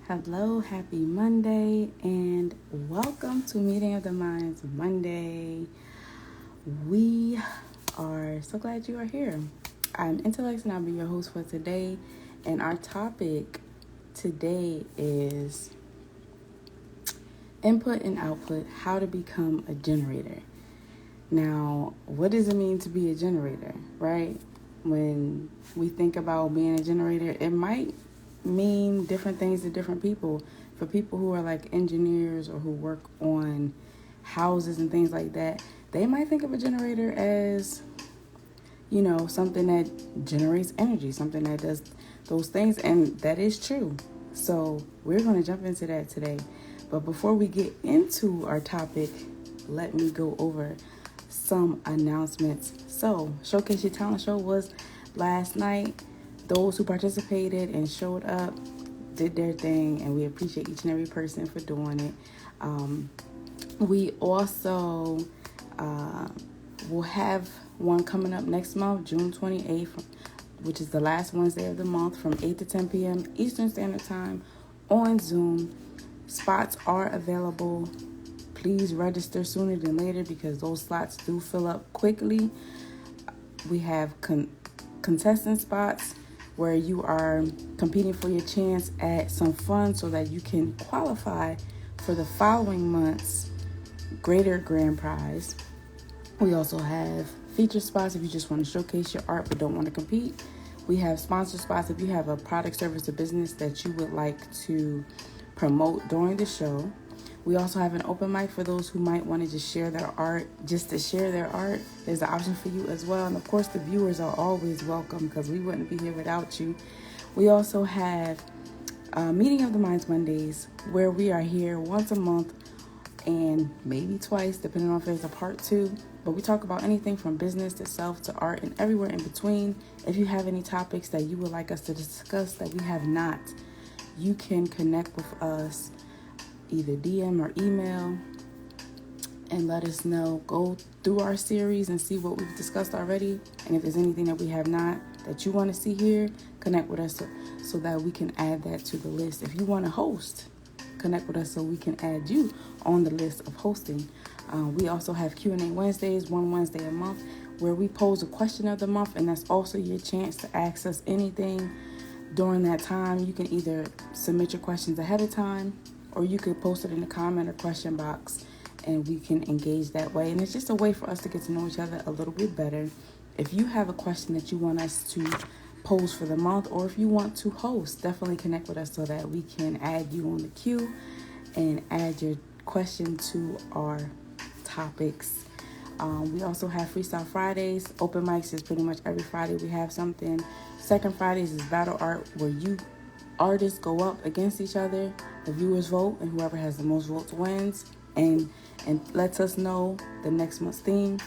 Hello, happy Monday, and welcome to Meeting of the Minds Monday. We are so glad you are here. I'm Intellect, and I'll be your host for today. And our topic today is input and output, how to become a generator. Now, what does it mean to be a generator, right? When we think about being a generator, it might mean different things to different people. For people who are like engineers or who work on houses and things like that, they might think of a generator as, something that generates energy, something that does those things, and that is true. So we're going to jump into that today. But before we get into our topic, let me go over some announcements. So, Showcase Your Talent Show was last night. Those who participated and showed up did their thing, and we appreciate each and every person for doing it. We also will have one coming up next month, June 28th, which is the last Wednesday of the month from 8 to 10 p.m. Eastern Standard Time on Zoom. Spots are available. Please register sooner than later because those slots do fill up quickly. We have contestant spots where you are competing for your chance at some fun so that you can qualify for the following month's greater grand prize. We also have feature spots if you just want to showcase your art but don't want to compete. We have sponsor spots if you have a product, service, or business that you would like to promote during the show. We also have an open mic for those who might want to just share their art. Just to share their art, there's an option for you as well. And of course, the viewers are always welcome because we wouldn't be here without you. We also have Meeting of the Minds Mondays, where we are here once a month and maybe twice, depending on if there's a part 2. But we talk about anything from business to self to art and everywhere in between. If you have any topics that you would like us to discuss that we have not, you can connect with us either DM or email and let us know. Go through our series and see what we've discussed already. And if there's anything that we have not that you want to see here, connect with us so that we can add that to the list. If you want to host, connect with us so we can add you on the list of hosting. We also have Q&A Wednesdays, one Wednesday a month, where we pose a question of the month, and that's also your chance to ask us anything during that time. You can either submit your questions ahead of time, or you could post it in the comment or question box, and we can engage that way. And it's just a way for us to get to know each other a little bit better. If you have a question that you want us to pose for the month, or if you want to host, definitely connect with us so that we can add you on the queue and add your question to our topics. We also have Freestyle Fridays. Open mics is pretty much every Friday we have something. Second Fridays is Battle Art, where you artists go up against each other. The viewers vote, and whoever has the most votes wins and lets us know the next month's theme.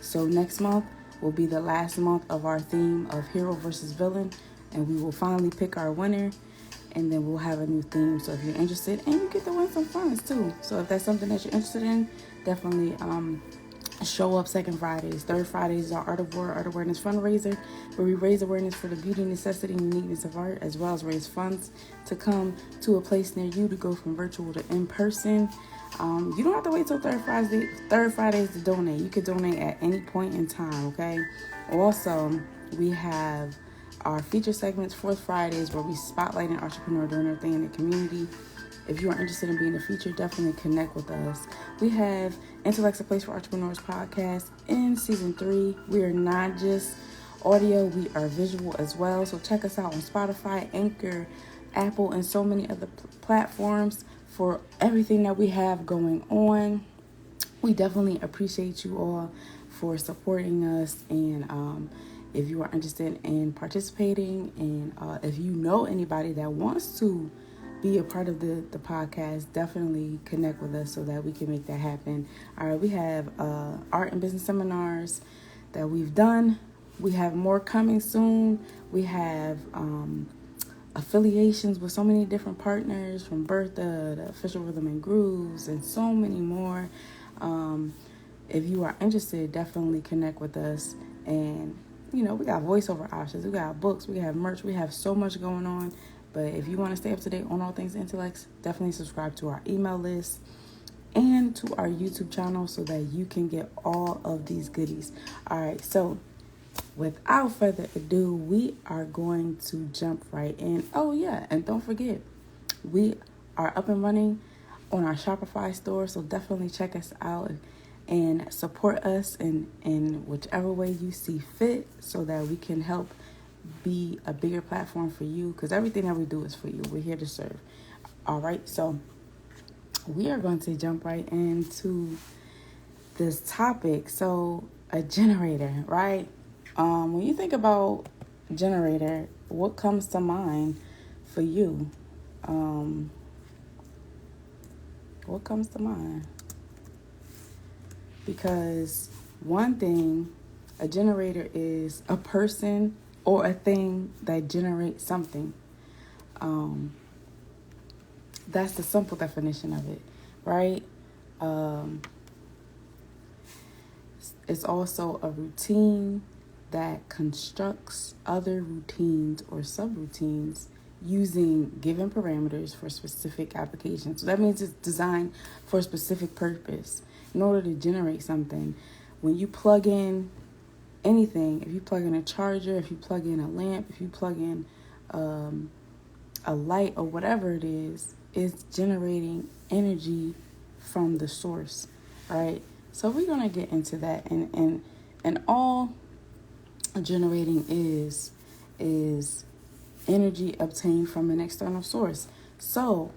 So next month will be the last month of our theme of hero versus villain, and we will finally pick our winner, and then we'll have a new theme. So if you're interested, and you get to win some funds too. So if that's something that you're interested in, definitely show up. Second Fridays. Third Fridays is our Art Awareness fundraiser, where we raise awareness for the beauty, necessity, and uniqueness of art, as well as raise funds to come to a place near you to go from virtual to in person. You don't have to wait till third Fridays to donate. You could donate at any point in time, okay? Also, we have our feature segments, fourth Fridays, where we spotlight an entrepreneur doing their thing in the community. If you are interested in being a feature, definitely connect with us. We have Intellect's a Place for Entrepreneurs podcast in season 3. We are not just audio, we are visual as well. So check us out on Spotify, Anchor, Apple, and so many other platforms for everything that we have going on. We definitely appreciate you all for supporting us, and if you are interested in participating, and if you know anybody that wants to be a part of the podcast, definitely connect with us so that we can make that happen. All right, we have art and business seminars that we've done. We have more coming soon. We have affiliations with so many different partners, from Bertha to Official Rhythm and Grooves, and so many more. If you are interested, definitely connect with us. And we got voiceover options, we got books, we have merch, we have so much going on. But if you want to stay up to date on all things intellects, definitely subscribe to our email list and to our YouTube channel so that you can get all of these goodies. All right, so without further ado, we are going to jump right in. Oh yeah, and don't forget, we are up and running on our Shopify store, so definitely check us out and support us in whichever way you see fit so that we can help be a bigger platform for you, because everything that we do is for you. We're here to serve. All right, so we are going to jump right into this topic. So a generator, right? When you think about generator, what comes to mind for you? What comes to mind? Because one thing, a generator is a person or a thing that generates something. That's the simple definition of it, right? It's also a routine that constructs other routines or subroutines using given parameters for specific applications. So that means it's designed for a specific purpose. In order to generate something, when you plug in anything, if you plug in a charger, if you plug in a lamp, if you plug in a light or whatever it is, it's generating energy from the source, right? So we're gonna get into that, and all generating is energy obtained from an external source. So,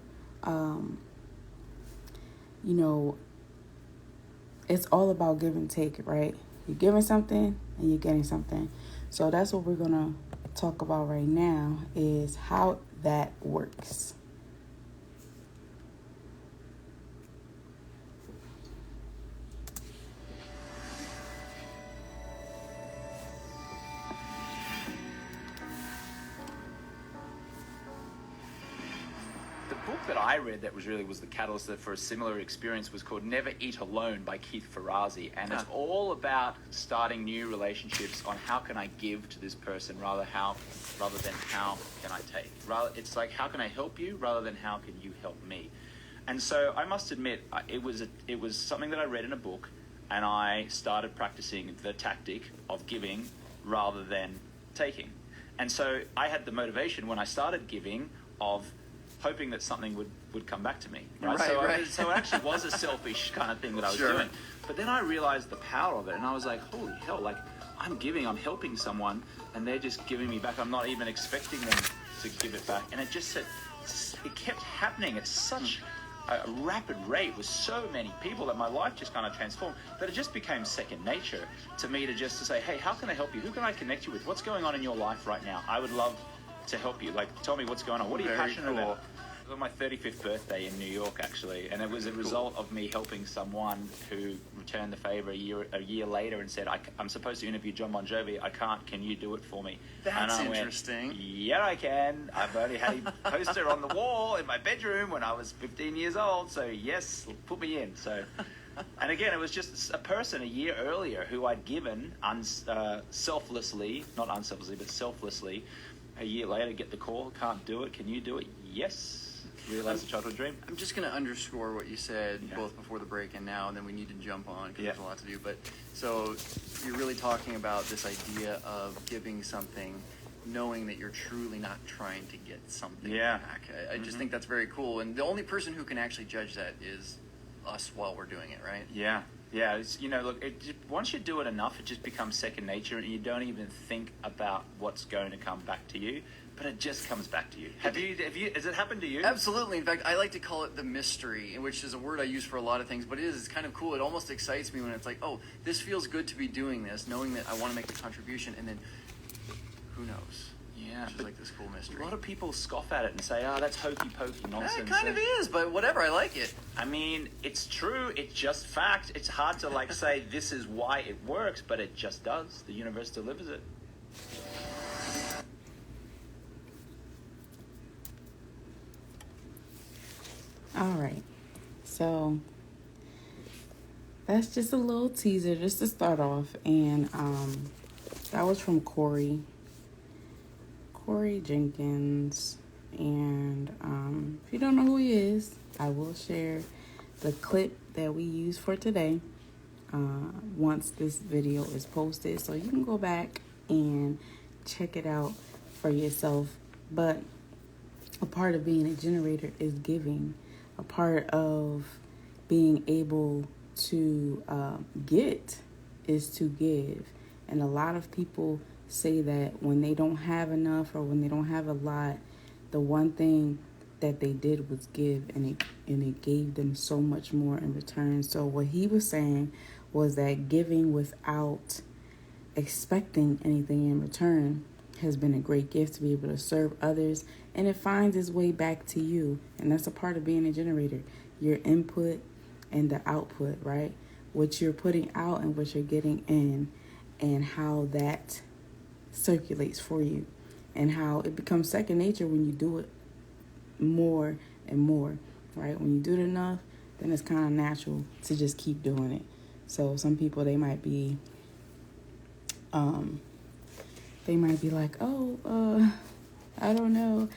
it's all about give and take, right? You're giving something and you're getting something. So that's what we're gonna talk about right now, is how that works. The book that I read that was the catalyst for a similar experience was called Never Eat Alone by Keith Ferrazzi, and it's all about starting new relationships on how can I give to this person rather than how can I take. It's like, how can I help you rather than how can you help me. And so I must admit, it was something that I read in a book, and I started practicing the tactic of giving rather than taking. And so I had the motivation when I started giving of hoping that something would come back to me, right? So it actually was a selfish kind of thing that I was doing. But then I realized the power of it, and I was like, holy hell, like, I'm giving, I'm helping someone, and they're just giving me back. I'm not even expecting them to give it back. And it kept happening at such a rapid rate with so many people that my life just kind of transformed, that it just became second nature to me to say, hey, how can I help you? Who can I connect you with? What's going on in your life right now? I would love to help you. Like, tell me what's going on. What are you passionate about? It was my 35th birthday in New York, actually, and it was a result of me helping someone who returned the favor a year later and said, I'm supposed to interview John Bon Jovi. I can't. Can you do it for me? That's interesting. Yeah, I can. I've already had a poster on the wall in my bedroom when I was 15 years old, so yes, put me in. So, and again, it was just a person a year earlier who I'd given selflessly, not unselflessly, but selflessly. A year later, get the call, can't do it. Can you do it? Yes. Realize the childhood dream. I'm just going to underscore what you said both before the break and now, and then we need to jump on because there's a lot to do. But so you're really talking about this idea of giving something, knowing that you're truly not trying to get something back. I just think that's very cool. And the only person who can actually judge that is us while we're doing it, right? Yeah. Yeah, it's, look, once you do it enough, it just becomes second nature, and you don't even think about what's going to come back to you, but it just comes back to you. Has it happened to you? Absolutely. In fact, I like to call it the mystery, which is a word I use for a lot of things, but it's kind of cool. It almost excites me when it's like, oh, this feels good to be doing this, knowing that I want to make the contribution, and then who knows? Yeah, which is like this cool mystery. A lot of people scoff at it and say, that's hokey-pokey nonsense. It kind of is, but whatever, I like it. I mean, it's true, it's just fact. It's hard to say this is why it works, but it just does. The universe delivers it. All right, so that's just a little teaser just to start off, and that was from Corey Jenkins, And if you don't know who he is, I will share the clip that we use for today once this video is posted. So you can go back and check it out for yourself. But a part of being a generator is giving. A part of being able to get is to give. And a lot of people say that when they don't have enough or when they don't have a lot, the one thing that they did was give, and it gave them so much more in return. So what he was saying was that giving without expecting anything in return has been a great gift to be able to serve others, and it finds its way back to you. And that's a part of being a generator, your input and the output, right? What you're putting out and what you're getting in, and how that circulates for you, and how it becomes second nature when you do it more and more, right? When you do it enough, then it's kind of natural to just keep doing it. So some people, they might be like, oh, I don't know,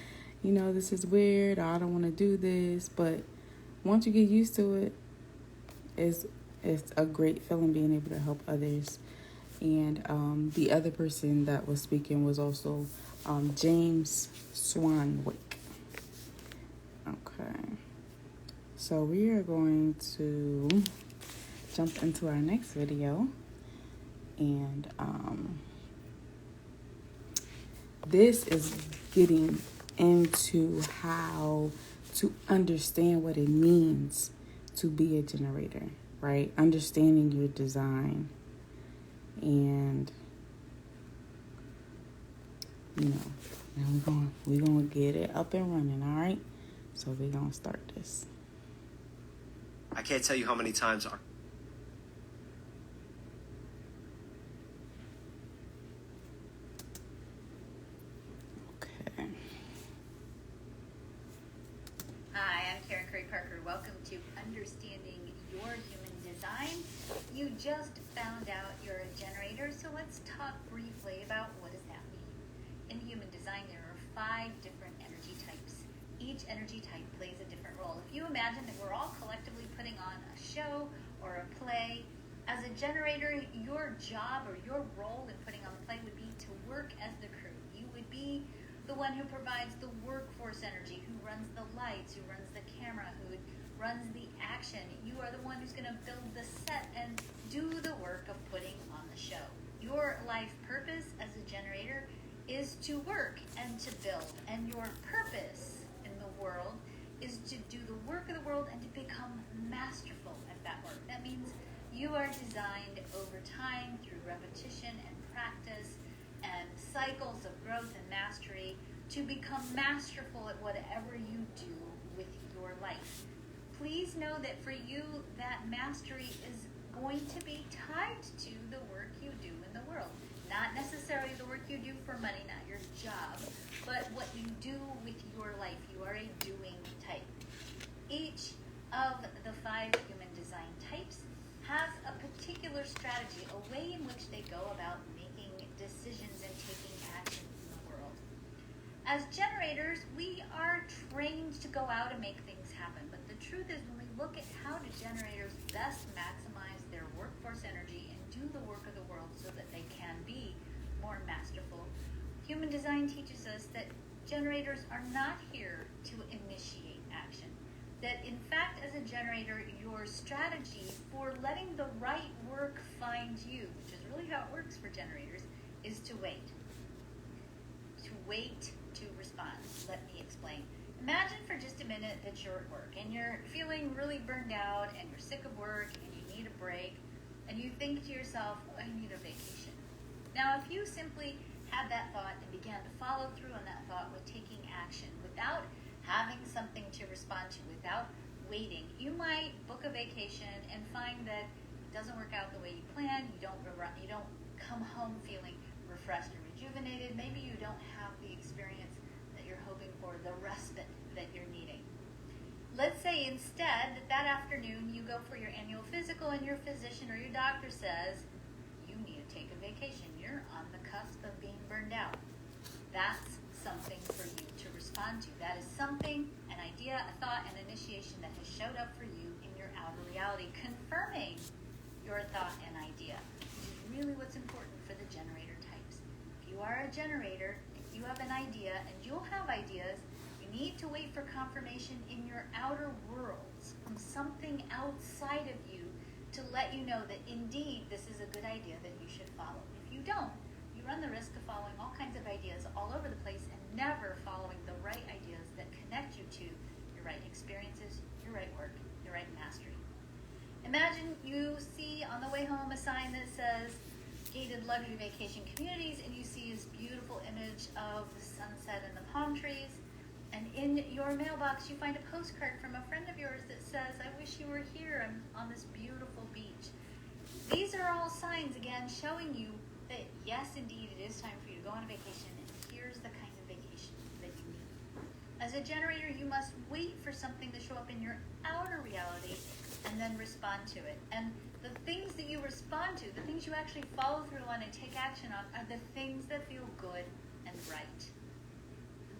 this is weird, or I don't want to do this. But once you get used to it, it's a great feeling being able to help others. And the other person that was speaking was also James Swanwick. Okay, so we are going to jump into our next video, and this is getting into how to understand what it means to be a generator, right? Understanding your design. And now we're gonna get it up and running, all right? So we're gonna start this. I can't tell you how many times Okay. Hi, I'm Karen Curry Parker. Welcome to Understanding Your Human Design. You just found out you're a generator, so let's talk briefly about what does that mean. In human design, there are 5 different energy types. Each energy type plays a different role. If you imagine that we're all collectively putting on a show or a play, as a generator, your job or your role in putting on the play would be to work as the crew. You would be the one who provides the workforce energy, who runs the lights, who runs the camera, who runs the action. You are the one who's going to build the set and do the work of putting on the show. Your life purpose as a generator is to work and to build. And your purpose in the world is to do the work of the world and to become masterful at that work. That means you are designed over time through repetition and practice and cycles of growth and mastery to become masterful at whatever you do with your life. Please know that for you, that mastery is going to be tied to the work you do in the world. Not necessarily the work you do for money, not your job, but what you do with your life. You are a doing type. Each of the 5 human design types has a particular strategy, a way in which they go about making decisions and taking action in the world. As generators, we are trained to go out and make things happen, but the truth is when we look at how do generators best maximize their workforce energy and do the work of the world so that they can be more masterful, human design teaches us that generators are not here to initiate action. That in fact, as a generator, your strategy for letting the right work find you, which is really how it works for generators, is to wait. To wait to respond. Let me explain. Imagine for just a minute that you're at work and you're feeling really burned out and you're sick of work and you need a break and you think to yourself, oh, I need a vacation. Now, if you simply had that thought and began to follow through on that thought with taking action without having something to respond to, without waiting, you might book a vacation and find that it doesn't work out the way you planned. You don't come home feeling refreshed and rejuvenated. Maybe you don't have the experience that you're hoping for, the respite that you're needing. Let's say instead that afternoon you go for your annual physical and your physician or your doctor says you need to take a vacation. You're on the cusp of being burned out. That's something for you to respond to. That is something, an idea, a thought, an initiation that has showed up for you in your outer reality, confirming your thought and idea, which is really what's important for the generator types. If you are a generator, if you have an idea, and you'll have ideas, you need to wait for confirmation in your outer worlds from something outside of you to let you know that indeed this is a good idea that you should follow. If you don't, you run the risk of following all kinds of ideas all over the place and never following the right ideas that connect you to your right experiences, your right work, your right mastery. Imagine you see on the way home a sign that says gated luxury vacation communities, and you see this beautiful image of the sunset and the palm trees. And in your mailbox, you find a postcard from a friend of yours that says, I wish you were here. I'm on this beautiful beach. These are all signs, again, showing you that, yes, indeed, it is time for you to go on a vacation, and here's the kind of vacation that you need. As a generator, you must wait for something to show up in your outer reality and then respond to it. And the things that you respond to, the things you actually follow through on and take action on, are the things that feel good and right.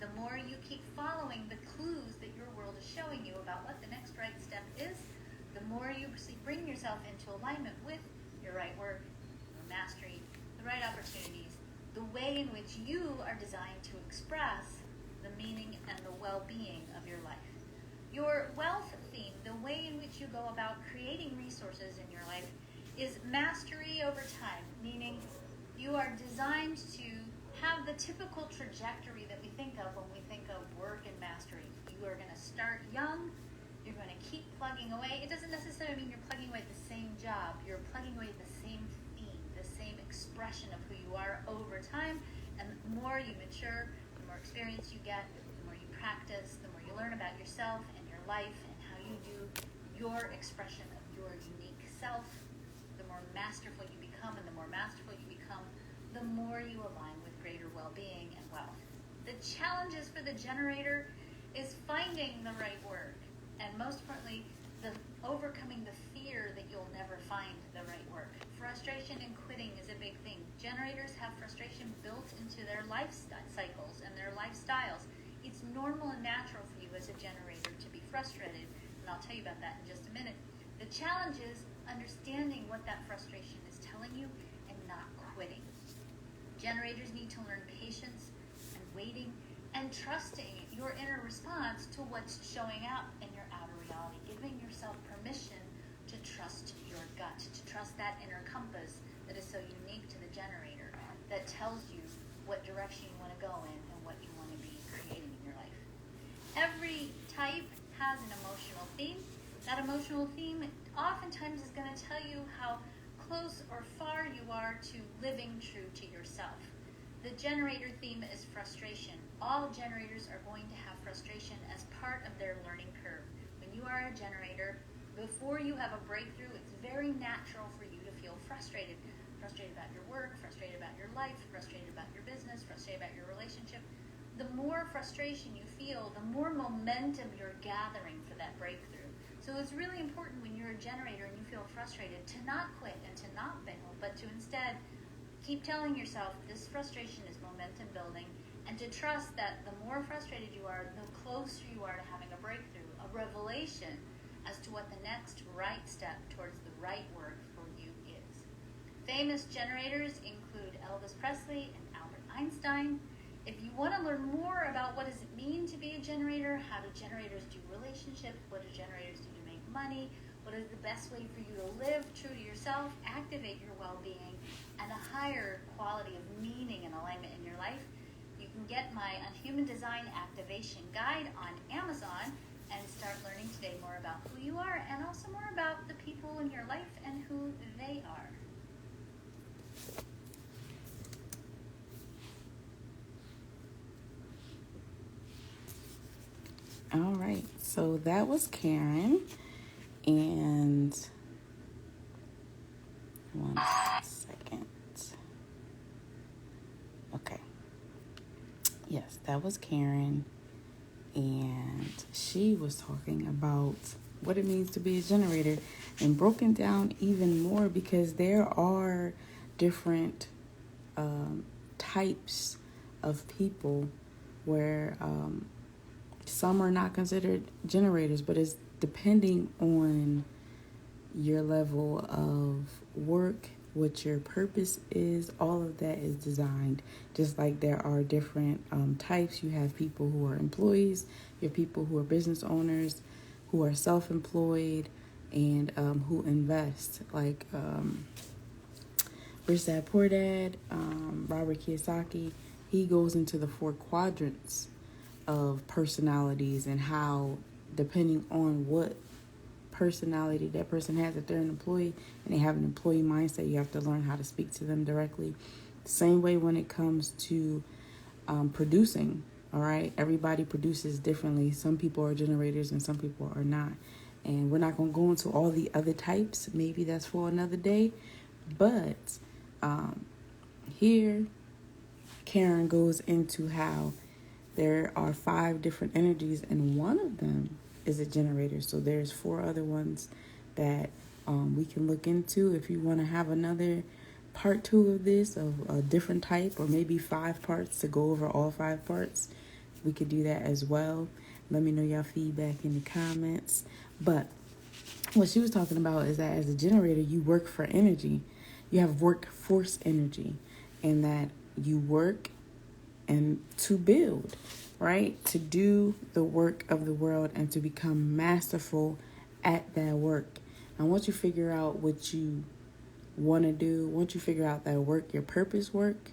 The more you keep following the clues that your world is showing you about what the next right step is, the more you bring yourself into alignment with your right work, your mastery, the right opportunities, the way in which you are designed to express the meaning and the well-being of your life. Your wealth theme, the way in which you go about creating resources in your life, is mastery over time, meaning you are designed to have the typical trajectory that we think of when we think of work and mastery. You are going to start young, you're going to keep plugging away. It doesn't necessarily mean you're plugging away at the same job, you're plugging away at the same theme, the same expression of who you are over time, and the more you mature, the more experience you get, the more you practice, the more you learn about yourself and your life and how you do your expression of your unique self, the more masterful you become, and the more masterful you become, the more you align with greater well-being and wealth. The challenges for the generator is finding the right work, and most importantly, overcoming the fear that you'll never find the right work. Frustration and quitting is a big thing. Generators have frustration built into their life cycles and their lifestyles. It's normal and natural for you as a generator to be frustrated, and I'll tell you about that in just a minute. The challenge is understanding what that frustration is telling you and not quitting. Generators need to learn patience and waiting and trusting your inner response to what's showing up in your outer reality, giving yourself permission to trust your gut, to trust that inner compass that is so unique to the generator, that tells you what direction you want to go in and what you want to be creating in your life. Every type has an emotional theme. That emotional theme oftentimes is going to tell you how close or far you are to living true to yourself. The generator theme is frustration. All generators are going to have frustration as part of their learning curve. When you are a generator, before you have a breakthrough, it's very natural for you to feel frustrated. Frustrated about your work, frustrated about your life, frustrated about your business, frustrated about your relationship. The more frustration you feel, the more momentum you're gathering for that breakthrough. So it's really important when you're a generator and you feel frustrated to not quit and to not fail, but to instead keep telling yourself this frustration is momentum building, and to trust that the more frustrated you are, the closer you are to having a breakthrough, a revelation as to what the next right step towards the right work for you is. Famous generators include Elvis Presley and Albert Einstein. If you want to learn more about what does it mean to be a generator, how do generators do relationships, what do generators do to make money, what is the best way for you to live true to yourself, activate your well-being, and a higher quality of meaning and alignment in your life, you can get my Human Design Activation Guide on Amazon and start learning today more about who you are and also more about the people in your life and who they are. All right, so that was Karen, and one second. Okay. Yes, that was Karen, and she was talking about what it means to be a generator and broken down even more, because there are different types of people where some are not considered generators, but it's depending on your level of work, what your purpose is. All of that is designed. Just like there are different types. You have people who are employees, you have people who are business owners, who are self-employed, and who invest. Like Rich Dad Poor Dad, Robert Kiyosaki, he goes into the 4 quadrants of personalities and how, depending on what personality that person has, if they're an employee and they have an employee mindset, you have to learn how to speak to them directly. Same way when it comes to producing. All right, everybody produces differently. Some people are generators and some people are not, and we're not going to go into all the other types. Maybe that's for another day. But here Karen goes into how there are 5 different energies, and one of them is a generator. So there's 4 other ones that we can look into. If you want to have another part 2 of this, of a different type, or maybe 5 parts to go over all 5 parts, we could do that as well. Let me know your feedback in the comments. But what she was talking about is that as a generator, you work for energy. You have workforce energy, and that you work and to build, right? To do the work of the world and to become masterful at that work. And once you figure out what you want to do, once you figure out that work, your purpose work,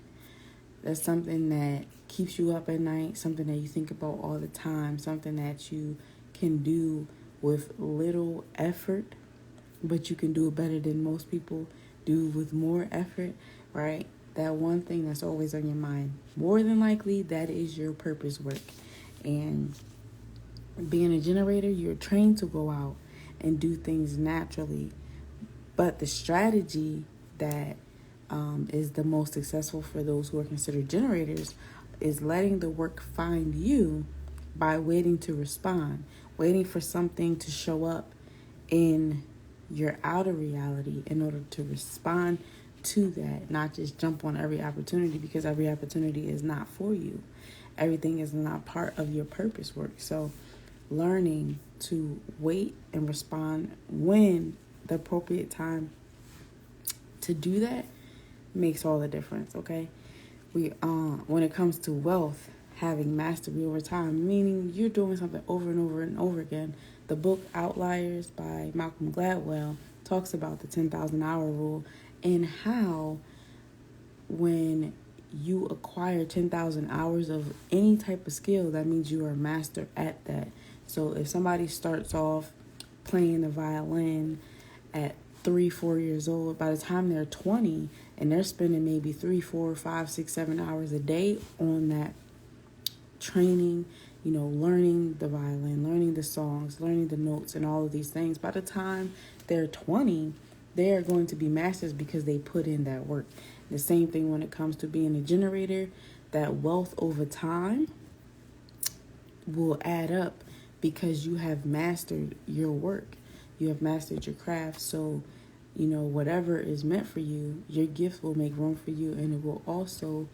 that's something that keeps you up at night, something that you think about all the time, something that you can do with little effort, but you can do it better than most people do with more effort, right? That one thing that's always on your mind, more than likely, that is your purpose work. And being a generator, you're trained to go out and do things naturally. But the strategy that is the most successful for those who are considered generators is letting the work find you by waiting to respond, waiting for something to show up in your outer reality in order to respond to that, not just jump on every opportunity, because every opportunity is not for you. Everything is not part of your purpose work. So learning to wait and respond when the appropriate time to do that makes all the difference. Okay, we when it comes to wealth, having mastery over time, meaning you're doing something over and over and over again. The book Outliers by Malcolm Gladwell talks about the 10,000 hour rule, and how when you acquire 10,000 hours of any type of skill, that means you are a master at that. So if somebody starts off playing the violin at 3-4 years old, by the time they're 20 and they're spending maybe 3, 4, 5, 6, 7 hours a day on that training, learning the violin, learning the songs, learning the notes and all of these things, by the time they're 20, they are going to be masters because they put in that work. The same thing when it comes to being a generator, that wealth over time will add up because you have mastered your work. You have mastered your craft. So, whatever is meant for you, your gift will make room for you, and it will also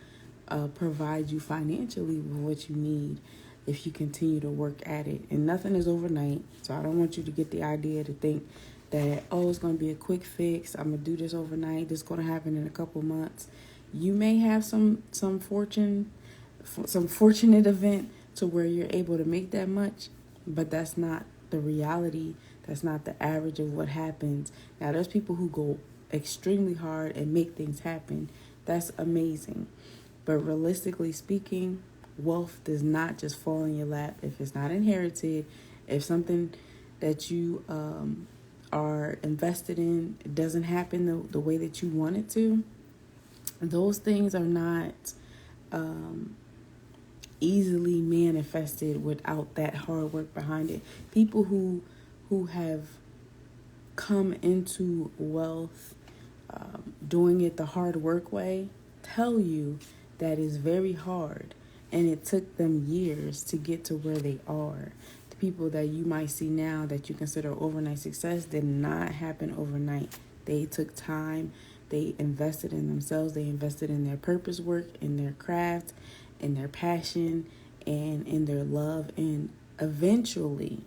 provide you financially with what you need if you continue to work at it. And nothing is overnight. So I don't want you to get the idea to think that, it's going to be a quick fix. I'm going to do this overnight. This is going to happen in a couple months. You may have some fortunate event to where you're able to make that much, but that's not the reality. That's not the average of what happens. Now, there's people who go extremely hard and make things happen. That's amazing. But realistically speaking, wealth does not just fall in your lap if it's not inherited. If something that you are invested in doesn't happen the way that you want it to, those things are not easily manifested without that hard work behind it. People who have come into wealth doing it the hard work way tell you that it's very hard, and it took them years to get to where they are. The people that you might see now that you consider overnight success did not happen overnight. They took time. They invested in themselves. They invested in their purpose work, in their craft, in their passion, and in their love, and eventually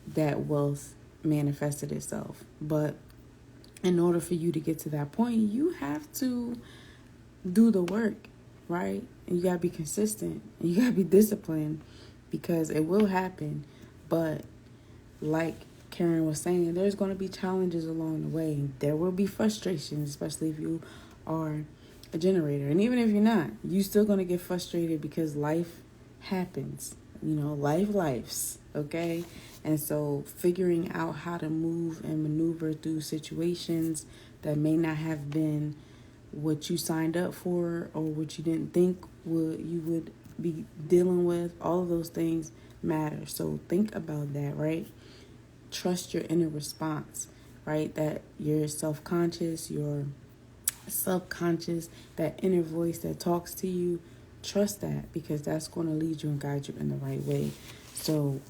that wealth manifested itself. But in order for you to get to that point, you have to do the work, right? And you got to be consistent, and you got to be disciplined, because it will happen. But like Karen was saying, there's going to be challenges along the way. There will be frustrations, especially if you are a generator. And even if you're not, you're still going to get frustrated, because life happens. Life's, okay? And so figuring out how to move and maneuver through situations that may not have been what you signed up for, or what you didn't think you would be dealing with, all of those things matter. So think about that, right? Trust your inner response, right? That your self-conscious, your subconscious, that inner voice that talks to you, trust that, because that's going to lead you and guide you in the right way. So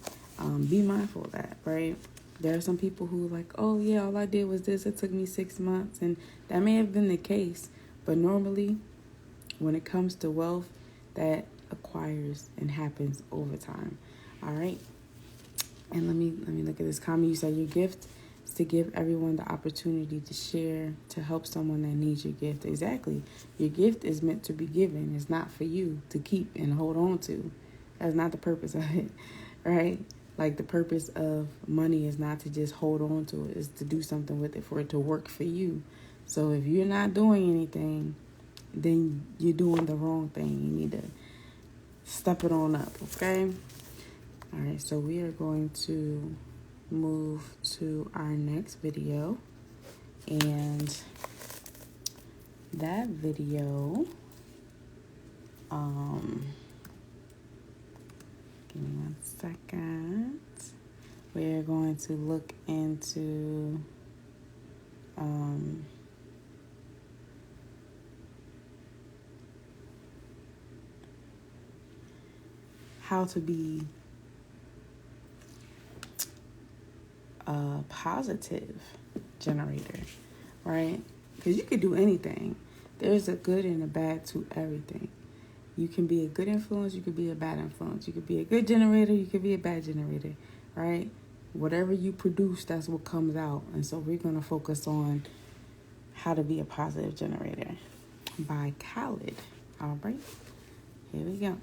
be mindful of that, right? There are some people who are like, oh yeah, all I did was this, it took me 6 months, and that may have been the case, but normally when it comes to wealth, that acquires and happens over time. All right. And let me look at this comment. You said your gift is to give everyone the opportunity to share, to help someone that needs your gift. Exactly. Your gift is meant to be given. It's not for you to keep and hold on to. That's not the purpose of it, right? Like, the purpose of money is not to just hold on to it. It's to do something with it, for it to work for you. So if you're not doing anything, then you're doing the wrong thing. You need to step it on up, okay? All right, so we are going to move to our next video. And that video, give me 1 second. We're going to look into how to be a positive generator, right? Because you could do anything. There's a good and a bad to everything. You can be a good influence, you could be a bad influence. You could be a good generator, you could be a bad generator, right? Whatever you produce, that's what comes out. And so we're going to focus on how to be a positive generator by Khaled. All right, here we go.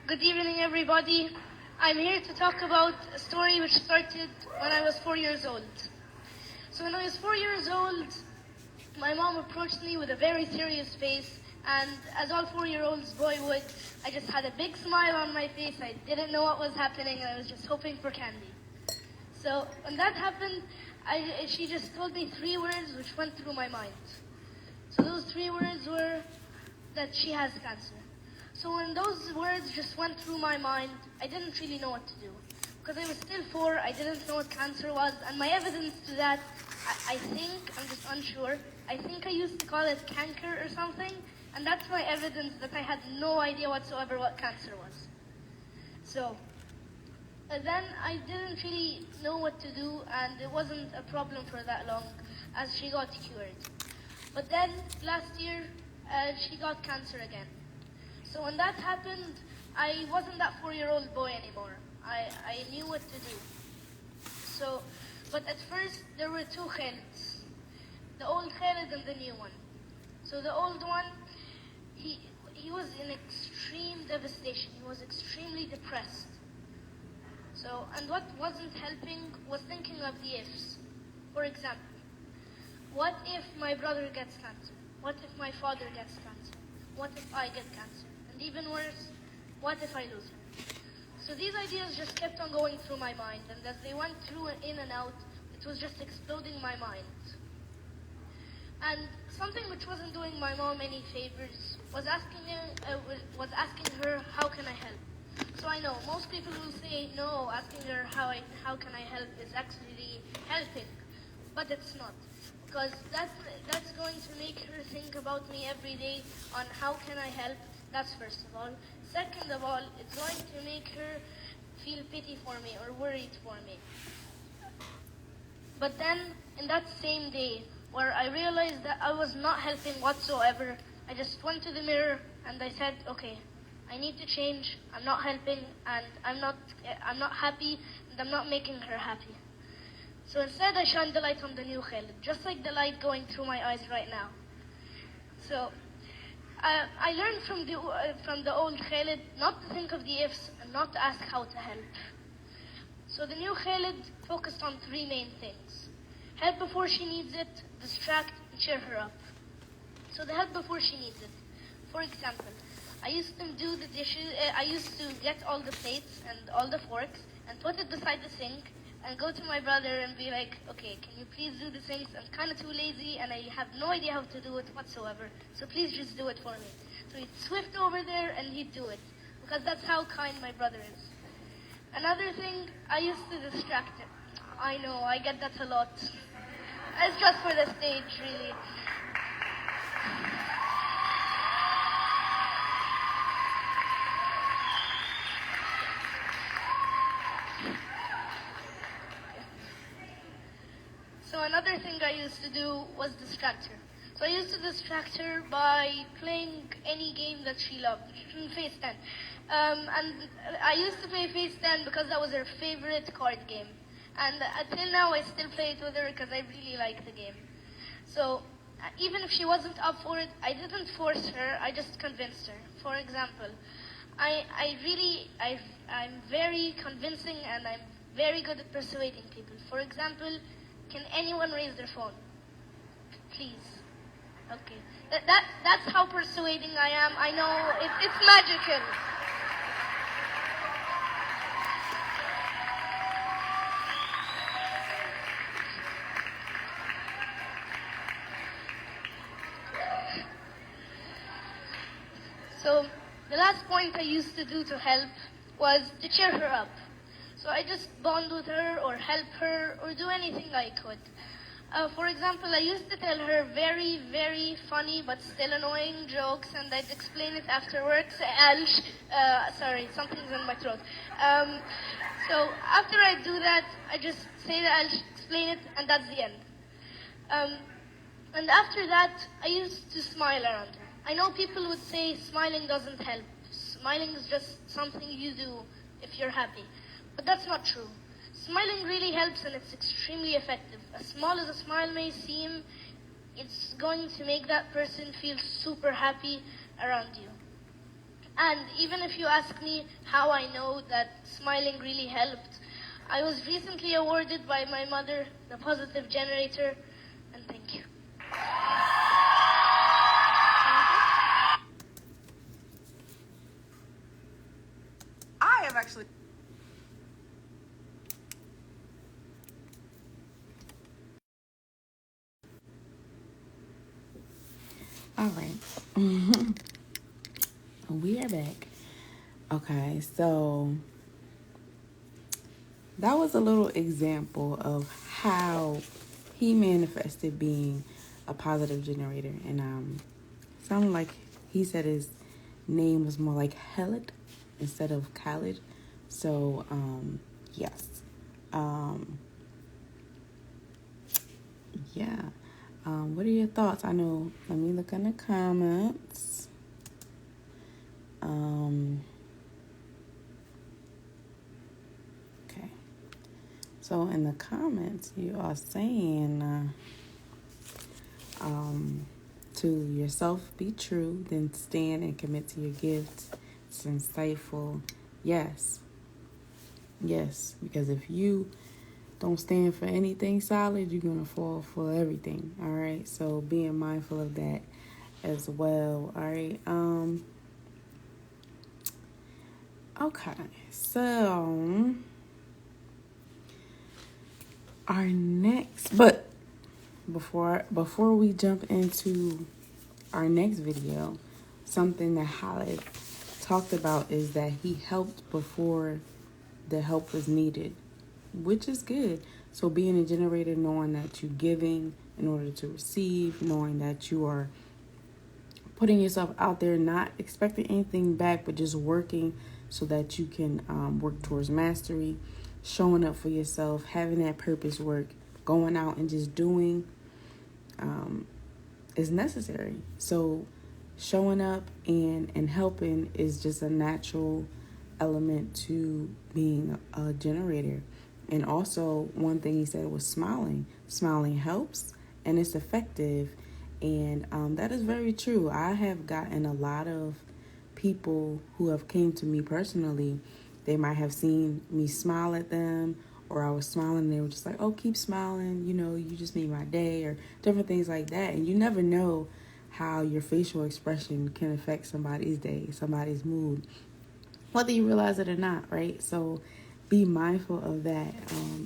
Good evening, everybody. I'm here to talk about a story which started when I was 4 years old. So when I was 4 years old, my mom approached me with a very serious face, and as all 4-year-olds boy would, I just had a big smile on my face. I didn't know what was happening, and I was just hoping for candy. So when that happened, she just told me 3 words which went through my mind. So those 3 words were that she has cancer. So when those words just went through my mind, I didn't really know what to do. Because I was still 4, I didn't know what cancer was, and my evidence to that, I think, I'm just unsure, I think I used to call it canker or something, and that's my evidence that I had no idea whatsoever what cancer was. So, then I didn't really know what to do, and it wasn't a problem for that long, as she got cured. But then, last year, she got cancer again. So when that happened, I wasn't that 4-year-old boy anymore. I knew what to do. So, but at first, there were 2 Khalids. The old Khalid and the new one. So the old one, he was in extreme devastation. He was extremely depressed. So, and what wasn't helping was thinking of the ifs. For example, what if my brother gets cancer? What if my father gets cancer? What if I get cancer? And even worse, what if I lose him? So these ideas just kept on going through my mind, and as they went through and in and out, it was just exploding my mind. And something which wasn't doing my mom any favors was asking her, how can I help? So I know most people will say no, asking her how can I help is actually helping, but it's not. because that's going to make her think about me every day on how can I help. That's first of all. Second of all, it's going to make her feel pity for me or worried for me. But then, in that same day, where I realized that I was not helping whatsoever, I just went to the mirror and I said, okay, I need to change. I'm not helping, and I'm not happy, and I'm not making her happy. So instead, I shined the light on the new Khalid, just like the light going through my eyes right now. So I learned from the old Khalid not to think of the ifs and not to ask how to help. So the new Khalid focused on three main things: help before she needs it, distract, and cheer her up. So the help before she needs it. For example, I used to do the dishes. I used to get all the plates and all the forks and put it beside the sink and go to my brother and be like, okay, can you please do the things? I'm kind of too lazy and I have no idea how to do it whatsoever. So please just do it for me. So he'd swift over there and he'd do it, because that's how kind my brother is. Another thing, I used to distract him. I know, I get that a lot. It's just for the stage, really. So another thing I used to do was distract her. So I used to distract her by playing any game that she loved, Face 10. And I used to play Face 10 because that was her favorite card game. And until now, I still play it with her because I really like the game. So even if she wasn't up for it, I didn't force her, I just convinced her. For example, I'm very convincing and I'm very good at persuading people. For example, can anyone raise their phone? Please. Okay. That's how persuading I am. I know it's magical. So the last point I used to do to help was to cheer her up. So I just bond with her or help her or do anything I could. For example, I used to tell her very, very funny but still annoying jokes, and I'd explain it afterwards. Sorry, something's in my throat. So after I do that, I just say that I'll explain it, and that's the end. And after that, I used to smile around her. I know people would say smiling doesn't help. Smiling is just something you do if you're happy. But that's not true. Smiling really helps, and it's extremely effective. As small as a smile may seem, it's going to make that person feel super happy around you. And even if you ask me how I know that smiling really helped, I was recently awarded by my mother the Positive Generator, and thank you. I have actually... All right. We are back. Okay, so that was a little example of how he manifested being a positive generator. And sounded like he said his name was more like Khalid instead of Khalid. So, yes. Yeah. What are your thoughts? I know, let me look in the comments. Okay. So in the comments, you are saying, to yourself, be true, then stand and commit to your gifts. It's insightful. Yes. Yes. Because if you don't stand for anything solid, you're going to fall for everything. All right. So being mindful of that as well. All right. Okay. So our next, but before we jump into our next video, something that Khalid talked about is that he helped before the help was needed, which is good. So being a generator, knowing that you're giving in order to receive, knowing that you are putting yourself out there, not expecting anything back, but just working so that you can work towards mastery, showing up for yourself, having that purpose work, going out and just doing is necessary. So showing up and helping is just a natural element to being a generator. And also, one thing he said was smiling. Smiling helps and it's effective. And that is very true. I have gotten a lot of people who have came to me personally. They might have seen me smile at them, or I was smiling and they were just like, oh, keep smiling. You know, you just made my day, or different things like that. And you never know how your facial expression can affect somebody's day, somebody's mood, whether you realize it or not, right? So be mindful of that.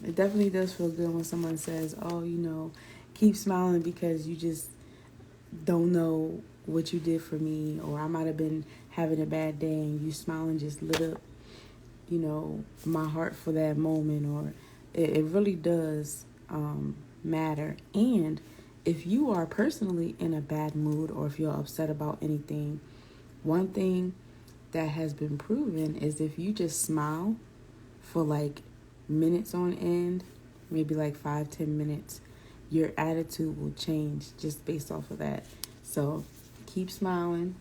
It definitely does feel good when someone says, oh, you know, keep smiling because you just don't know what you did for me, or I might have been having a bad day and you smiling just lit up, you know, my heart for that moment. Or it really does matter. And if you are personally in a bad mood, or if you're upset about anything, one thing that has been proven is if you just smile for like minutes on end, maybe like 5-10 minutes, your attitude will change just based off of that. So keep smiling,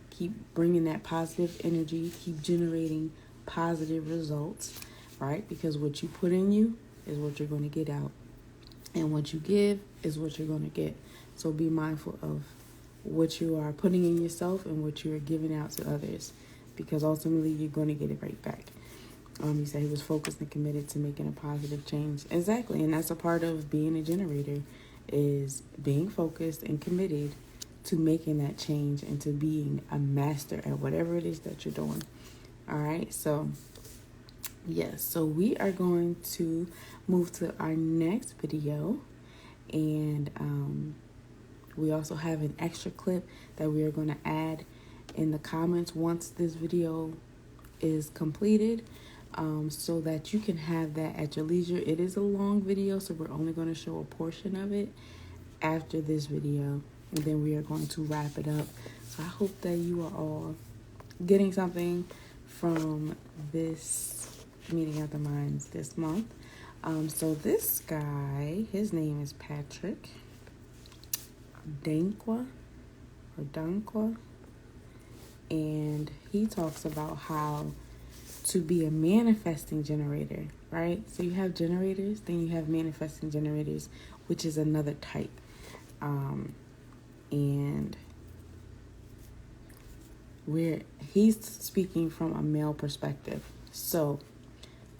keep bringing that positive energy, keep generating positive results, right? Because what you put in you is what you're going to get out, and what you give is what you're going to get. So be mindful of what you are putting in yourself and what you're giving out to others, because ultimately you're going to get it right back. He said he was focused and committed to making a positive change. Exactly. And that's a part of being a generator, is being focused and committed to making that change and to being a master at whatever it is that you're doing. All right. So, yes. So we are going to move to our next video. And we also have an extra clip that we are going to add in the comments once this video is completed, so that you can have that at your leisure. It is a long video, so we're only going to show a portion of it after this video, and then we are going to wrap it up. So I hope that you are all getting something from this meeting of the minds this month. So this guy, his name is Patrick Dankwa, and he talks about how to be a manifesting generator, right? So you have generators, then you have manifesting generators, which is another type. And he's speaking from a male perspective. So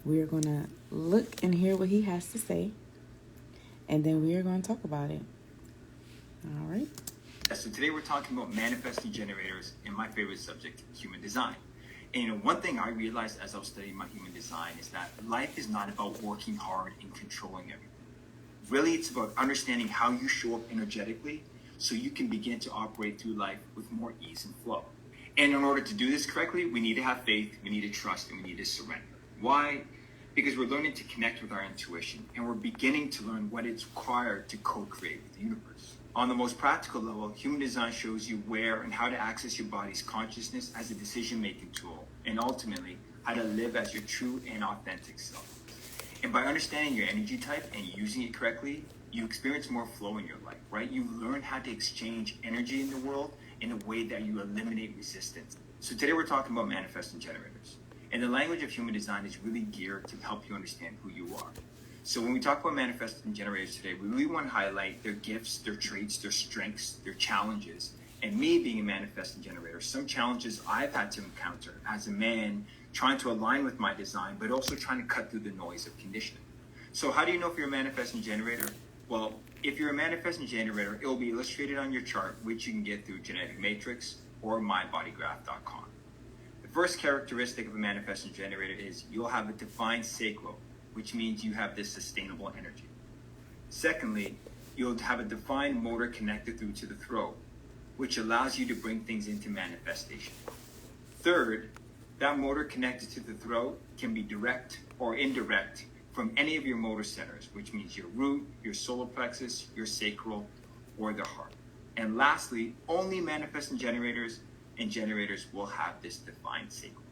we're going to look and hear what he has to say, and then we are going to talk about it. All right. So today we're talking about manifesting generators and my favorite subject, human design. And you know, one thing I realized as I was studying my human design is that life is not about working hard and controlling everything. Really, it's about understanding how you show up energetically so you can begin to operate through life with more ease and flow. And in order to do this correctly, we need to have faith, we need to trust, and we need to surrender. Why? Because we're learning to connect with our intuition, and we're beginning to learn what it's required to co-create with the universe. On the most practical level, human design shows you where and how to access your body's consciousness as a decision-making tool, and ultimately, how to live as your true and authentic self. And by understanding your energy type and using it correctly, you experience more flow in your life, right? You learn how to exchange energy in the world in a way that you eliminate resistance. So today we're talking about manifesting generators. And the language of human design is really geared to help you understand who you are. So when we talk about manifesting generators today, we really want to highlight their gifts, their traits, their strengths, their challenges. And me being a manifesting generator, some challenges I've had to encounter as a man trying to align with my design, but also trying to cut through the noise of conditioning. So how do you know if you're a manifesting generator? Well, if you're a manifesting generator, it will be illustrated on your chart, which you can get through Genetic Matrix or mybodygraph.com. The first characteristic of a manifesting generator is you'll have a defined sacral, which means you have this sustainable energy. Secondly, you'll have a defined motor connected through to the throat, which allows you to bring things into manifestation. Third, that motor connected to the throat can be direct or indirect from any of your motor centers, which means your root, your solar plexus, your sacral, or the heart. And lastly, only manifesting generators and generators will have this defined sacral.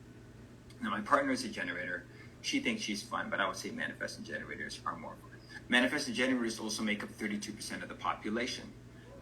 Now, my partner is a generator. She thinks she's fun, but I would say manifesting generators are more fun. Manifesting generators also make up 32% of the population.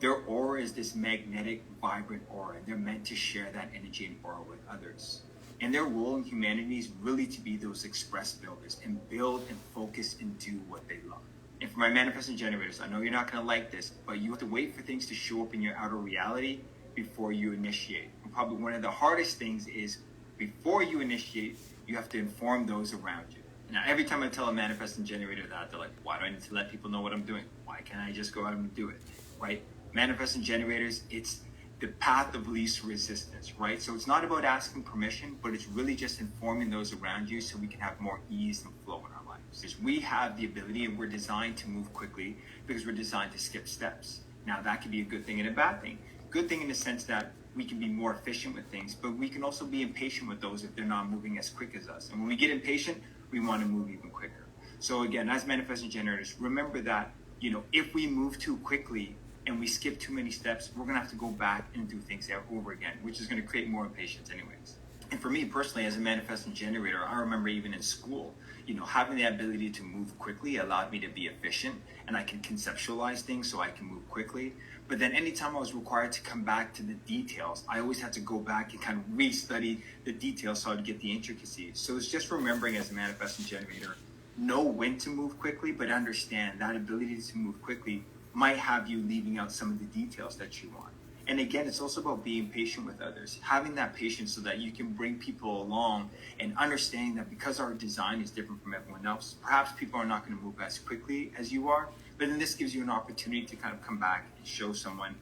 Their aura is this magnetic, vibrant aura, and they're meant to share that energy and aura with others. And their role in humanity is really to be those express builders and build and focus and do what they love. And for my manifesting generators, I know you're not going to like this, but you have to wait for things to show up in your outer reality before you initiate. And probably one of the hardest things is before you initiate, you have to inform those around you. Now, every time I tell a manifesting generator that, they're like, why do I need to let people know what I'm doing? Why can't I just go out and do it, right? Manifesting generators, it's the path of least resistance, right? So it's not about asking permission, but it's really just informing those around you so we can have more ease and flow in our lives. Because we have the ability and we're designed to move quickly because we're designed to skip steps. Now, that can be a good thing and a bad thing. Good thing in the sense that we can be more efficient with things, but we can also be impatient with those if they're not moving as quick as us. And when we get impatient, we want to move even quicker. So again, as manifesting generators, remember that, if we move too quickly and we skip too many steps, we're going to have to go back and do things over again, which is going to create more impatience anyways. And for me personally, as a manifesting generator, I remember even in school, having the ability to move quickly allowed me to be efficient, and I can conceptualize things so I can move quickly. But then anytime I was required to come back to the details, I always had to go back and kind of re-study the details so I'd get the intricacies. So it's just remembering as a manifesting generator, know when to move quickly, but understand that ability to move quickly might have you leaving out some of the details that you want. And again, it's also about being patient with others, having that patience so that you can bring people along and understanding that because our design is different from everyone else, perhaps people are not going to move as quickly as you are, but then this gives you an opportunity to kind of come back and show someone,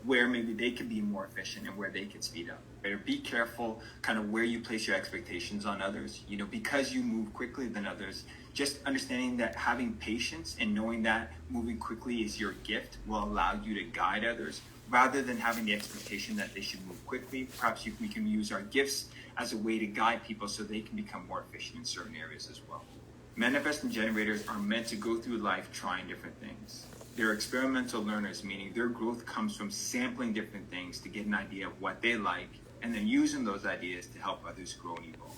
where maybe they can be more efficient and where they can speed up. Better be careful kind of where you place your expectations on others, because you move quickly than others. Just understanding that having patience and knowing that moving quickly is your gift will allow you to guide others rather than having the expectation that they should move quickly. Perhaps we can use our gifts as a way to guide people so they can become more efficient in certain areas as well. Manifesting generators are meant to go through life trying different things. They're experimental learners, meaning their growth comes from sampling different things to get an idea of what they like and then using those ideas to help others grow and evolve.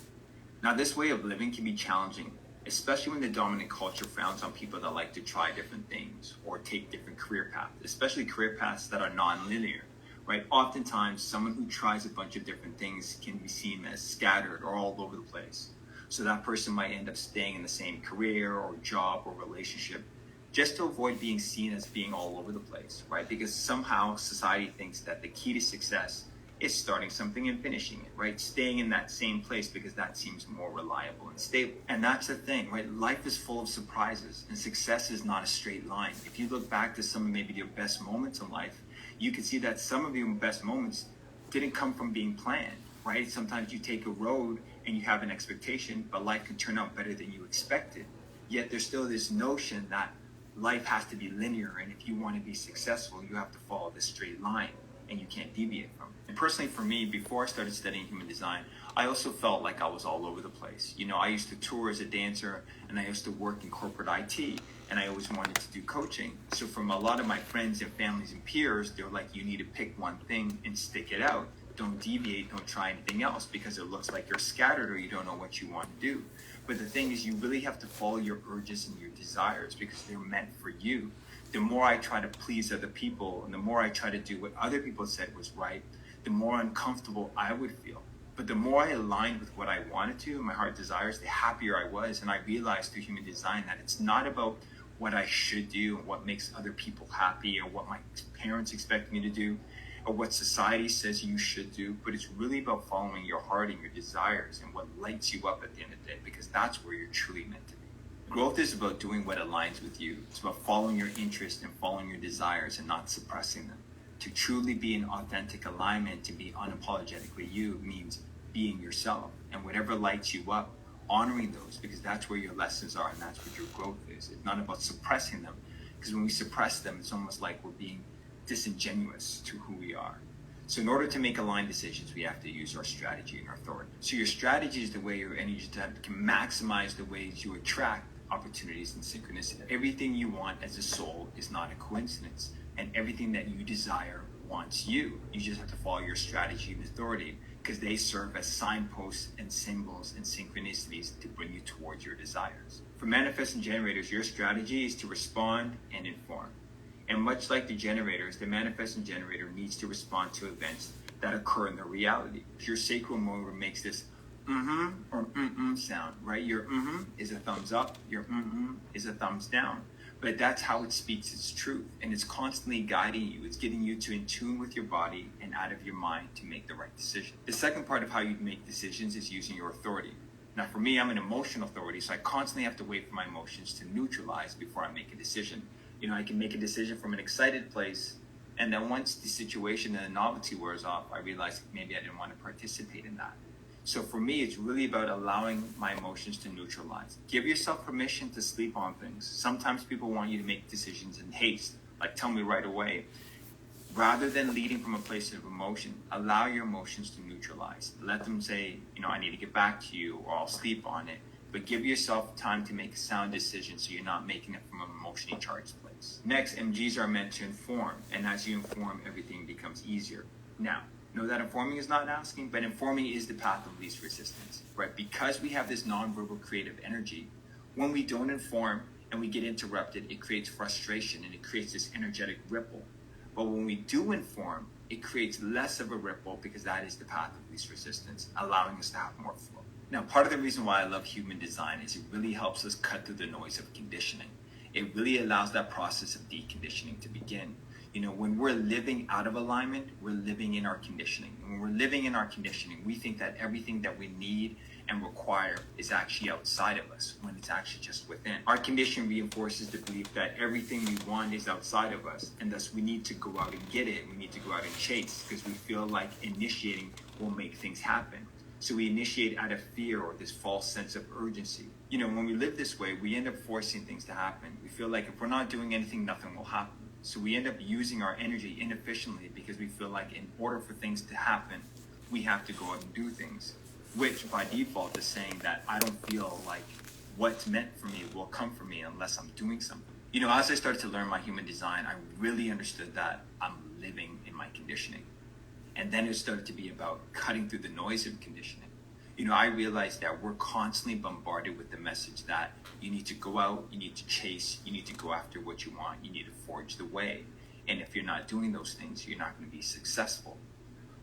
Now, this way of living can be challenging, especially when the dominant culture frowns on people that like to try different things or take different career paths, especially career paths that are non-linear, right? Oftentimes, someone who tries a bunch of different things can be seen as scattered or all over the place. So that person might end up staying in the same career or job or relationship just to avoid being seen as being all over the place, right? Because somehow society thinks that the key to success is starting something and finishing it, right? Staying in that same place because that seems more reliable and stable. And that's the thing, right? Life is full of surprises and success is not a straight line. If you look back to some of maybe your best moments in life, you can see that some of your best moments didn't come from being planned, right? Sometimes you take a road and you have an expectation, but life can turn out better than you expected. Yet there's still this notion that life has to be linear, and if you want to be successful, you have to follow this straight line, and you can't deviate from it. And personally for me, before I started studying human design, I also felt like I was all over the place. I used to tour as a dancer, and I used to work in corporate IT, and I always wanted to do coaching. So from a lot of my friends and families and peers, they were like, you need to pick one thing and stick it out. Don't deviate, don't try anything else because it looks like you're scattered or you don't know what you want to do. But the thing is, you really have to follow your urges and your desires because they're meant for you. The more I try to please other people and the more I try to do what other people said was right, the more uncomfortable I would feel. But the more I aligned with what I wanted to, my heart desires, the happier I was. And I realized through human design that it's not about what I should do and what makes other people happy or what my parents expect me to do or what society says you should do, but it's really about following your heart and your desires and what lights you up at the end of the day, because that's where you're truly meant to be. Growth is about doing what aligns with you. It's about following your interests and following your desires and not suppressing them. To truly be in authentic alignment, to be unapologetically you, means being yourself. And whatever lights you up, honoring those, because that's where your lessons are and that's what your growth is. It's not about suppressing them, because when we suppress them, it's almost like we're being disingenuous to who we are. So in order to make aligned decisions, we have to use our strategy and our authority. So your strategy is the way your energy can maximize the ways you attract opportunities and synchronicity. Everything you want as a soul is not a coincidence, and everything that you desire wants you. You just have to follow your strategy and authority, because they serve as signposts and symbols and synchronicities to bring you towards your desires. For manifesting generators, your strategy is to respond and inform. And much like the generators, the manifesting generator needs to respond to events that occur in their reality. Your sacral motor makes this or sound, right? Your is a thumbs up, your is a thumbs down. But that's how it speaks its truth, and it's constantly guiding you. It's getting you to in tune with your body and out of your mind to make the right decision. The second part of how you make decisions is using your authority. Now, for me, I'm an emotional authority, so I constantly have to wait for my emotions to neutralize before I make a decision. You know, I can make a decision from an excited place, and then once the situation and the novelty wears off, I realize maybe I didn't want to participate in that. So for me, it's really about allowing my emotions to neutralize. Give yourself permission to sleep on things. Sometimes people want you to make decisions in haste, like tell me right away. Rather than leading from a place of emotion, allow your emotions to neutralize. Let them say, you know, I need to get back to you, or I'll sleep on it. But give yourself time to make a sound decision so you're not making it from an emotionally charged place. Next, MGs are meant to inform, and as you inform, everything becomes easier. Now, know that informing is not asking, but informing is the path of least resistance, right? Because we have this nonverbal creative energy, when we don't inform and we get interrupted, it creates frustration and it creates this energetic ripple. But when we do inform, it creates less of a ripple, because that is the path of least resistance, allowing us to have more flow. Now, part of the reason why I love human design is it really helps us cut through the noise of conditioning. It really allows that process of deconditioning to begin. You know, when we're living out of alignment, we're living in our conditioning. And when we're living in our conditioning, we think that everything that we need and require is actually outside of us, when it's actually just within. Our condition reinforces the belief that everything we want is outside of us, and thus we need to go out and get it. We need to go out and chase, because we feel like initiating will make things happen. So we initiate out of fear or this false sense of urgency. You know, when we live this way, we end up forcing things to happen. We feel like if we're not doing anything, nothing will happen. So we end up using our energy inefficiently, because we feel like in order for things to happen, we have to go out and do things, which by default is saying that I don't feel like what's meant for me will come for me unless I'm doing something. You know, as I started to learn my human design, I really understood that I'm living in my conditioning. And then it started to be about cutting through the noise of conditioning. You know, I realized that we're constantly bombarded with the message that you need to go out, you need to chase, you need to go after what you want, you need to forge the way. And if you're not doing those things, you're not going to be successful.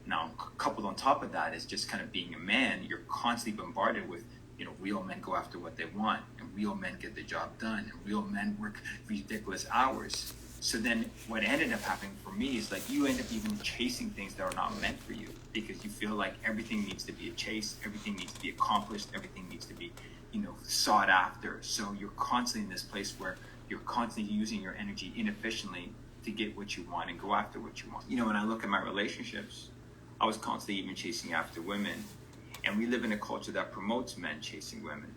Now, coupled on top of that is just kind of being a man, you're constantly bombarded with, you know, real men go after what they want, and real men get the job done, and real men work ridiculous hours. So then what ended up happening for me is like you end up even chasing things that are not meant for you, because you feel like everything needs to be a chase, everything needs to be accomplished, everything needs to be, you know, sought after. So you're constantly in this place where you're constantly using your energy inefficiently to get what you want and go after what you want. You know, when I look at my relationships, I was constantly even chasing after women, and we live in a culture that promotes men chasing women.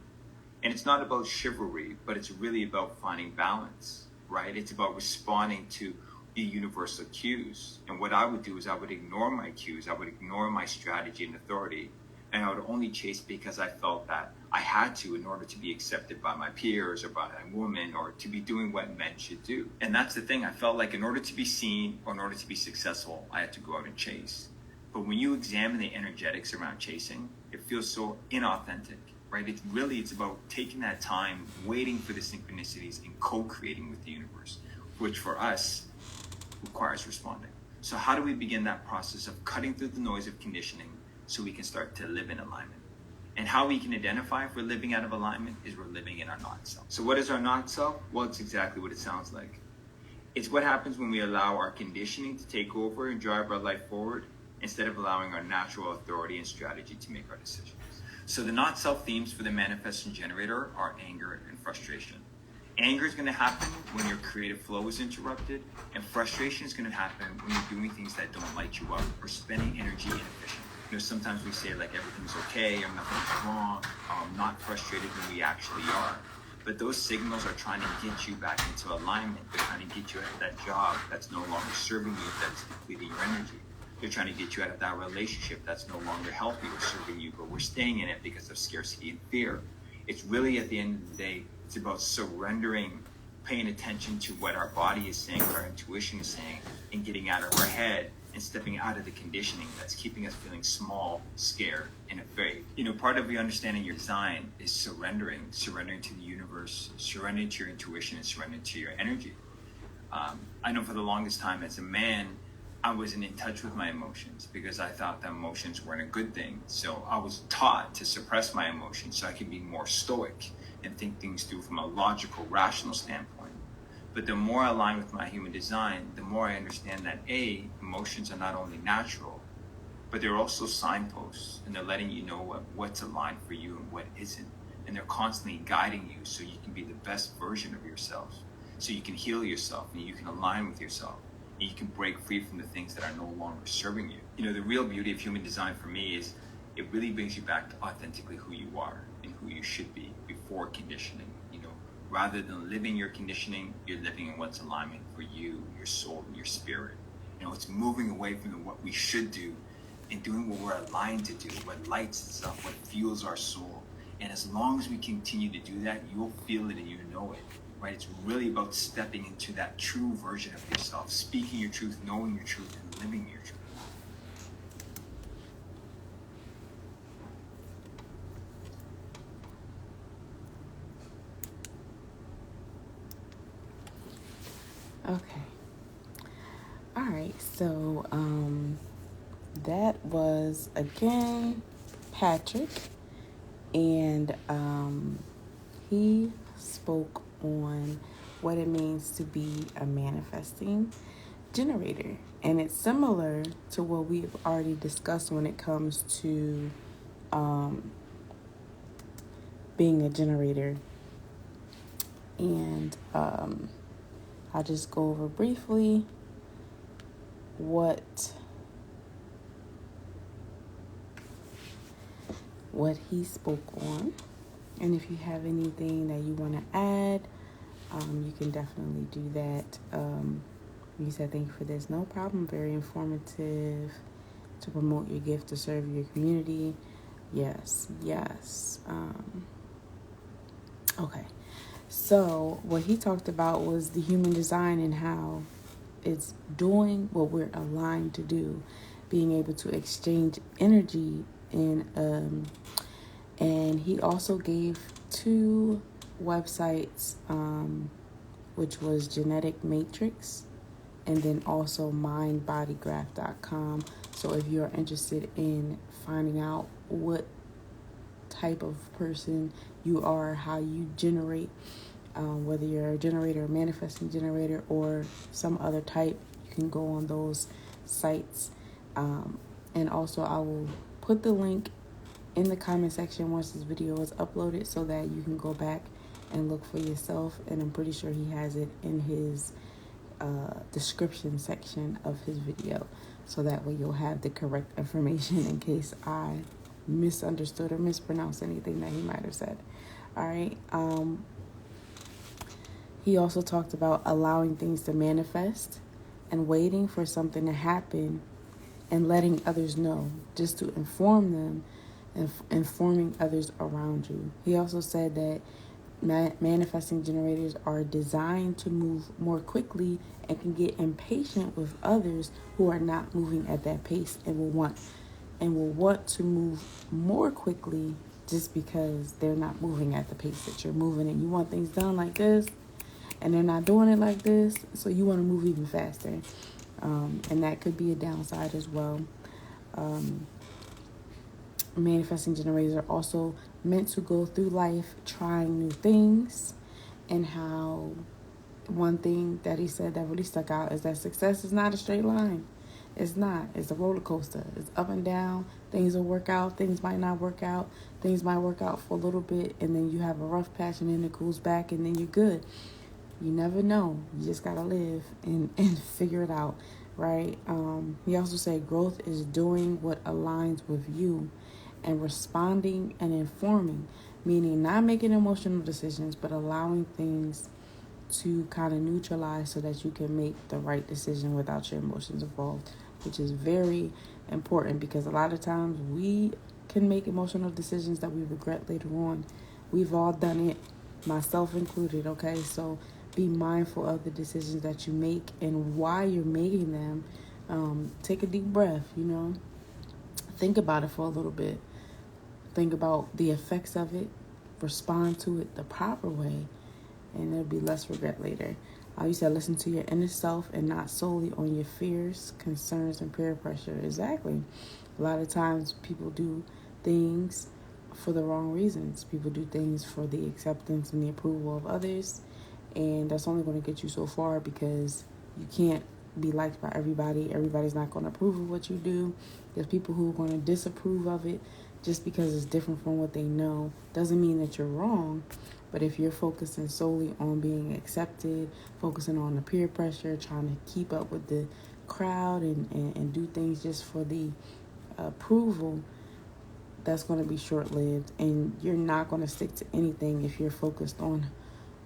And it's not about chivalry, but it's really about finding balance. Right? It's about responding to the universal cues. And what I would do is I would ignore my cues. I would ignore my strategy and authority. And I would only chase because I felt that I had to in order to be accepted by my peers or by a woman, or to be doing what men should do. And that's the thing. I felt like in order to be seen or in order to be successful, I had to go out and chase. But when you examine the energetics around chasing, it feels so inauthentic. Right? It's about taking that time, waiting for the synchronicities, and co-creating with the universe, which for us requires responding. So how do we begin that process of cutting through the noise of conditioning so we can start to live in alignment? And how we can identify if we're living out of alignment is we're living in our not self. So what is our not self? Well, it's exactly what it sounds like. It's what happens when we allow our conditioning to take over and drive our life forward, instead of allowing our natural authority and strategy to make our decisions. So the not self themes for the manifesting generator are anger and frustration. Anger is going to happen when your creative flow is interrupted, and frustration is going to happen when you're doing things that don't light you up or spending energy inefficiently. You know, sometimes we say like everything's okay or nothing's wrong, not frustrated when we actually are. But those signals are trying to get you back into alignment. They're trying to get you out of that job that's no longer serving you, that's depleting your energy. They're trying to get you out of that relationship that's no longer healthy or serving you, but we're staying in it because of scarcity and fear. It's really, at the end of the day, It's about surrendering, paying attention to what our body is saying, what our intuition is saying, and getting out of our head and stepping out of the conditioning that's keeping us feeling small, scared, and afraid. Part of understanding your design is surrendering to the universe, surrendering to your intuition, and surrendering to your energy. I know for the longest time as a man, I wasn't in touch with my emotions because I thought that emotions weren't a good thing. So I was taught to suppress my emotions so I could be more stoic and think things through from a logical, rational standpoint. But the more I align with my human design, the more I understand that emotions are not only natural, but they're also signposts, and they're letting you know what's aligned for you and what isn't. And they're constantly guiding you so you can be the best version of yourself, so you can heal yourself and you can align with yourself. And you can break free from the things that are no longer serving you. The real beauty of human design for me is it really brings you back to authentically who you are and who you should be before conditioning. Rather than living your conditioning, you're living in what's alignment for you, your soul, and your spirit. It's moving away from what we should do and doing what we're aligned to do, what lights us up, what fuels our soul. And as long as we continue to do that, you'll feel it and you know it. Right? It's really about stepping into that true version of yourself, speaking your truth, knowing your truth, and living your truth. Okay. All right. So, that was again Patrick, and he spoke on what it means to be a manifesting generator. And it's similar to what we've already discussed when it comes to being a generator. And I'll just go over briefly what he spoke on. And if you have anything that you want to add, you can definitely do that. You said, thank you for this. No problem. Very informative to promote your gift, to serve your community. Yes. Okay. So what he talked about was the human design and how it's doing what we're aligned to do, being able to exchange energy and he also gave 2 websites, which was Genetic Matrix and then also mindbodygraph.com. So if you're interested in finding out what type of person you are, how you generate, whether you're a generator, a manifesting generator, or some other type, you can go on those sites. And also I will put the link in the comment section once this video is uploaded so that you can go back and look for yourself. And I'm pretty sure he has it in his description section of his video, so that way you'll have the correct information in case I misunderstood or mispronounced anything that he might have said. All right. He also talked about allowing things to manifest and waiting for something to happen and letting others know, just to inform them and informing others around you. He also said that manifesting generators are designed to move more quickly and can get impatient with others who are not moving at that pace and will want to move more quickly just because they're not moving at the pace that you're moving, and you want things done like this and they're not doing it like this, so you want to move even faster. And that could be a downside as well. Manifesting generators are also meant to go through life trying new things, and how one thing that he said that really stuck out is that success is not a straight line. It's not. It's a roller coaster. It's up and down. Things will work out. Things might not work out. Things might work out for a little bit, and then you have a rough patch, and then it goes back, and then you're good. You never know. You just gotta live and figure it out, right? He also said growth is doing what aligns with you and responding and informing, meaning not making emotional decisions, but allowing things to kind of neutralize so that you can make the right decision without your emotions involved, which is very important, because a lot of times we can make emotional decisions that we regret later on. We've all done it. myself included, okay? So be mindful of the decisions that you make, and while you're making them, take a deep breath, think about it for a little bit. Think about the effects of it, respond to it the proper way, and there'll be less regret later. You said listen to your inner self and not solely on your fears, concerns, and peer pressure. Exactly. A lot of times people do things for the wrong reasons. People do things for the acceptance and the approval of others, and that's only going to get you so far, because you can't be liked by everybody. Everybody's not going to approve of what you do. There's people who are going to disapprove of it just because it's different from what they know. Doesn't mean that you're wrong, but if you're focusing solely on being accepted, focusing on the peer pressure, trying to keep up with the crowd and do things just for the approval, that's going to be short-lived, and you're not going to stick to anything if you're focused on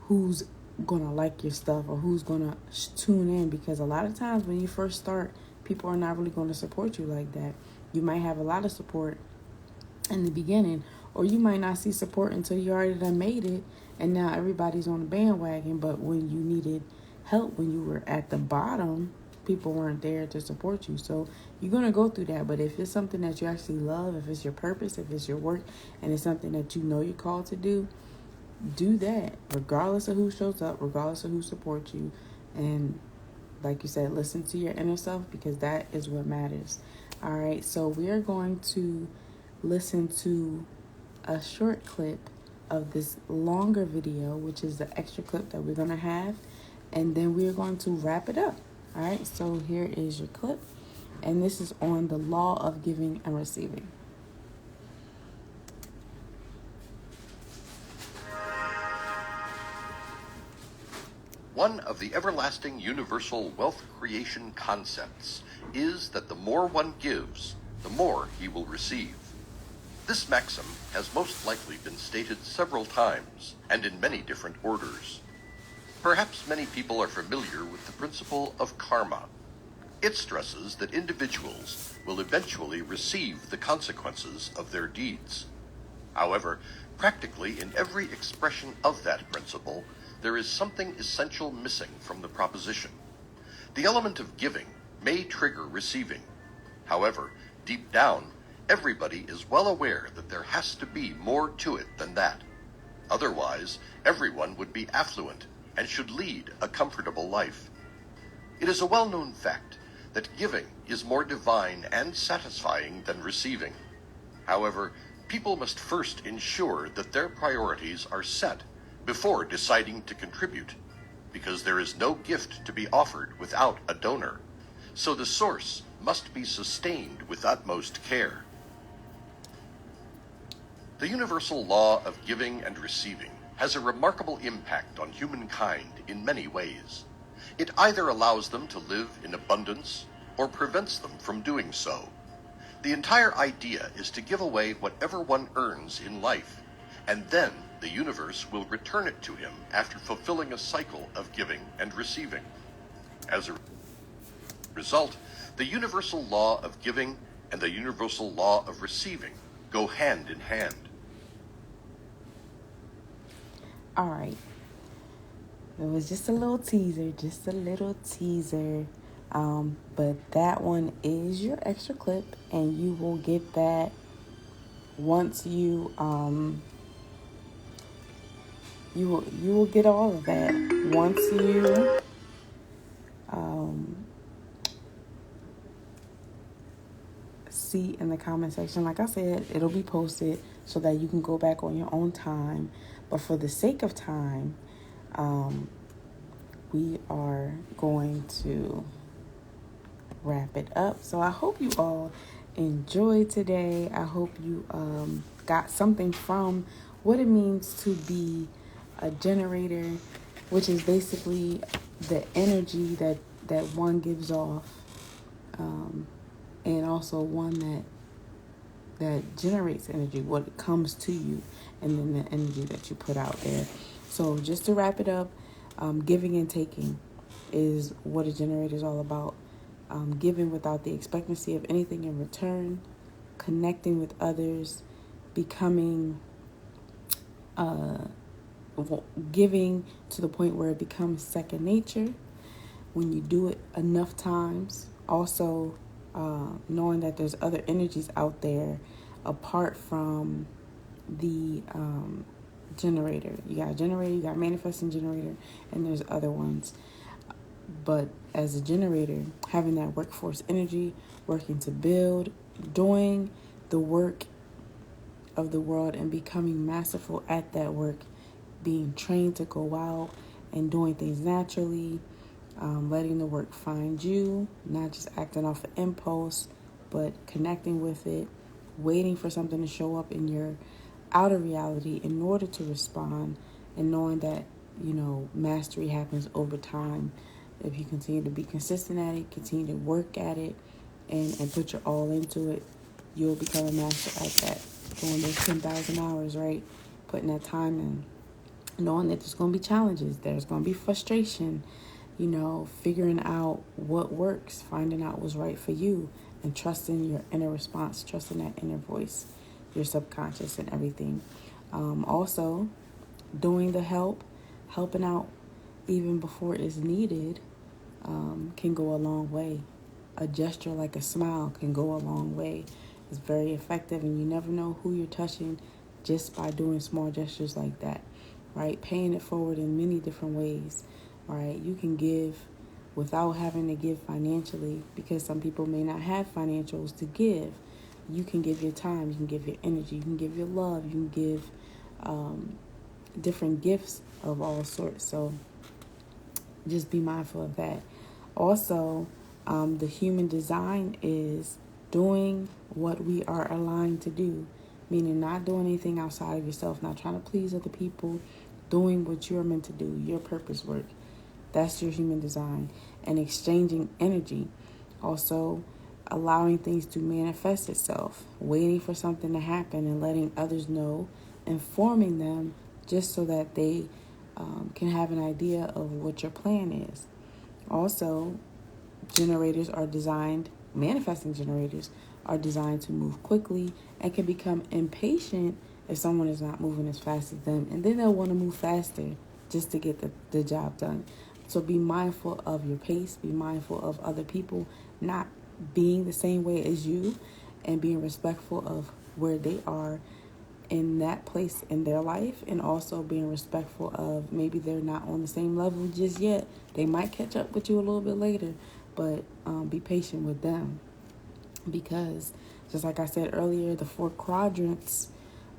who's going to like your stuff or who's going to tune in, because a lot of times when you first start, people are not really going to support you like that. You might have a lot of support in the beginning, or you might not see support until you already done made it, and now everybody's on the bandwagon. But when you needed help, when you were at the bottom, people weren't there to support you. So you're going to go through that. But if it's something that you actually love, if it's your purpose, if it's your work, and it's something that you know you're called to do that regardless of who shows up, regardless of who supports you. And like you said, listen to your inner self, because that is what matters. All right, so we are going to listen to a short clip of this longer video, which is the extra clip that we're going to have, and then we're going to wrap it up. All right, so here is your clip, and this is on the law of giving and receiving. One of the everlasting universal wealth creation concepts is that the more one gives, the more he will receive. This maxim has most likely been stated several times and in many different orders. Perhaps many people are familiar with the principle of karma. It stresses that individuals will eventually receive the consequences of their deeds. However, practically in every expression of that principle, there is something essential missing from the proposition. The element of giving may trigger receiving. However, deep down, everybody is well aware that there has to be more to it than that. Otherwise, everyone would be affluent and should lead a comfortable life. It is a well-known fact that giving is more divine and satisfying than receiving. However, people must first ensure that their priorities are set before deciding to contribute, because there is no gift to be offered without a donor, so the source must be sustained with utmost care. The universal law of giving and receiving has a remarkable impact on humankind in many ways. It either allows them to live in abundance or prevents them from doing so. The entire idea is to give away whatever one earns in life, and then the universe will return it to him after fulfilling a cycle of giving and receiving. As a result, the universal law of giving and the universal law of receiving go hand in hand. All right. It was just a little teaser, but that one is your extra clip, and you will get that once you will get all of that once you see in the comment section. Like I said, it'll be posted so that you can go back on your own time. But for the sake of time, we are going to wrap it up. So I hope you all enjoyed today. I hope you got something from what it means to be a generator, which is basically the energy that one gives off, and also one that generates energy, what comes to you, and then the energy that you put out there. So just to wrap it up, giving and taking is what a generator is all about. Giving without the expectancy of anything in return, connecting with others, becoming giving to the point where it becomes second nature when you do it enough times. Also, knowing that there's other energies out there apart from the generator. You got a generator, you got a manifesting generator, and there's other ones. But as a generator, having that workforce energy, working to build, doing the work of the world and becoming masterful at that work, being trained to go out and doing things naturally, letting the work find you, not just acting off of impulse, but connecting with it, waiting for something to show up in your outer reality in order to respond, and knowing that, mastery happens over time. If you continue to be consistent at it, continue to work at it, and put your all into it, you'll become a master at that. Going those 10,000 hours, right? Putting that time in. Knowing that there's going to be challenges. There's going to be frustration. Figuring out what works. Finding out what's right for you. And trusting your inner response. Trusting that inner voice. Your subconscious and everything. Also, doing the helping out even before it's needed, can go a long way. A gesture like a smile can go a long way. It's very effective, and you never know who you're touching just by doing small gestures like that, right? Paying it forward in many different ways, right? You can give without having to give financially, because some people may not have financials to give. You can give your time, you can give your energy, you can give your love, you can give different gifts of all sorts. So just be mindful of that. Also, the human design is doing what we are aligned to do, meaning not doing anything outside of yourself, not trying to please other people, doing what you're meant to do, your purpose work. That's your human design. And exchanging energy. Also, allowing things to manifest itself, waiting for something to happen and letting others know, informing them just so that they can have an idea of what your plan is. Also, manifesting generators are designed to move quickly and can become impatient if someone is not moving as fast as them. And then they'll want to move faster just to get the job done. So be mindful of your pace. Be mindful of other people not being the same way as you, and being respectful of where they are in that place in their life, and also being respectful of maybe they're not on the same level just yet. They might catch up with you a little bit later, but be patient with them, because just like I said earlier, the 4 quadrants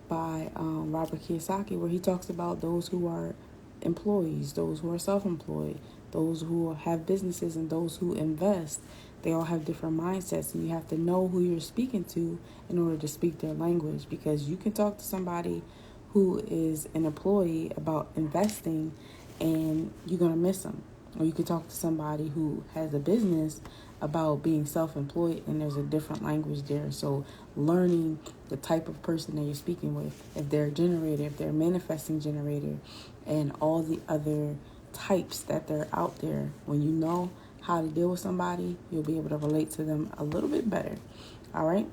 by Robert Kiyosaki, where he talks about those who are employees, those who are self-employed, those who have businesses, and those who invest. They all have different mindsets, and you have to know who you're speaking to in order to speak their language, because you can talk to somebody who is an employee about investing and you're going to miss them. Or you could talk to somebody who has a business about being self-employed, and there's a different language there. So learning the type of person that you're speaking with, if they're a generator, if they're a manifesting generator, and all the other types that they're out there, when you know how to deal with somebody, you'll be able to relate to them a little bit better. All right.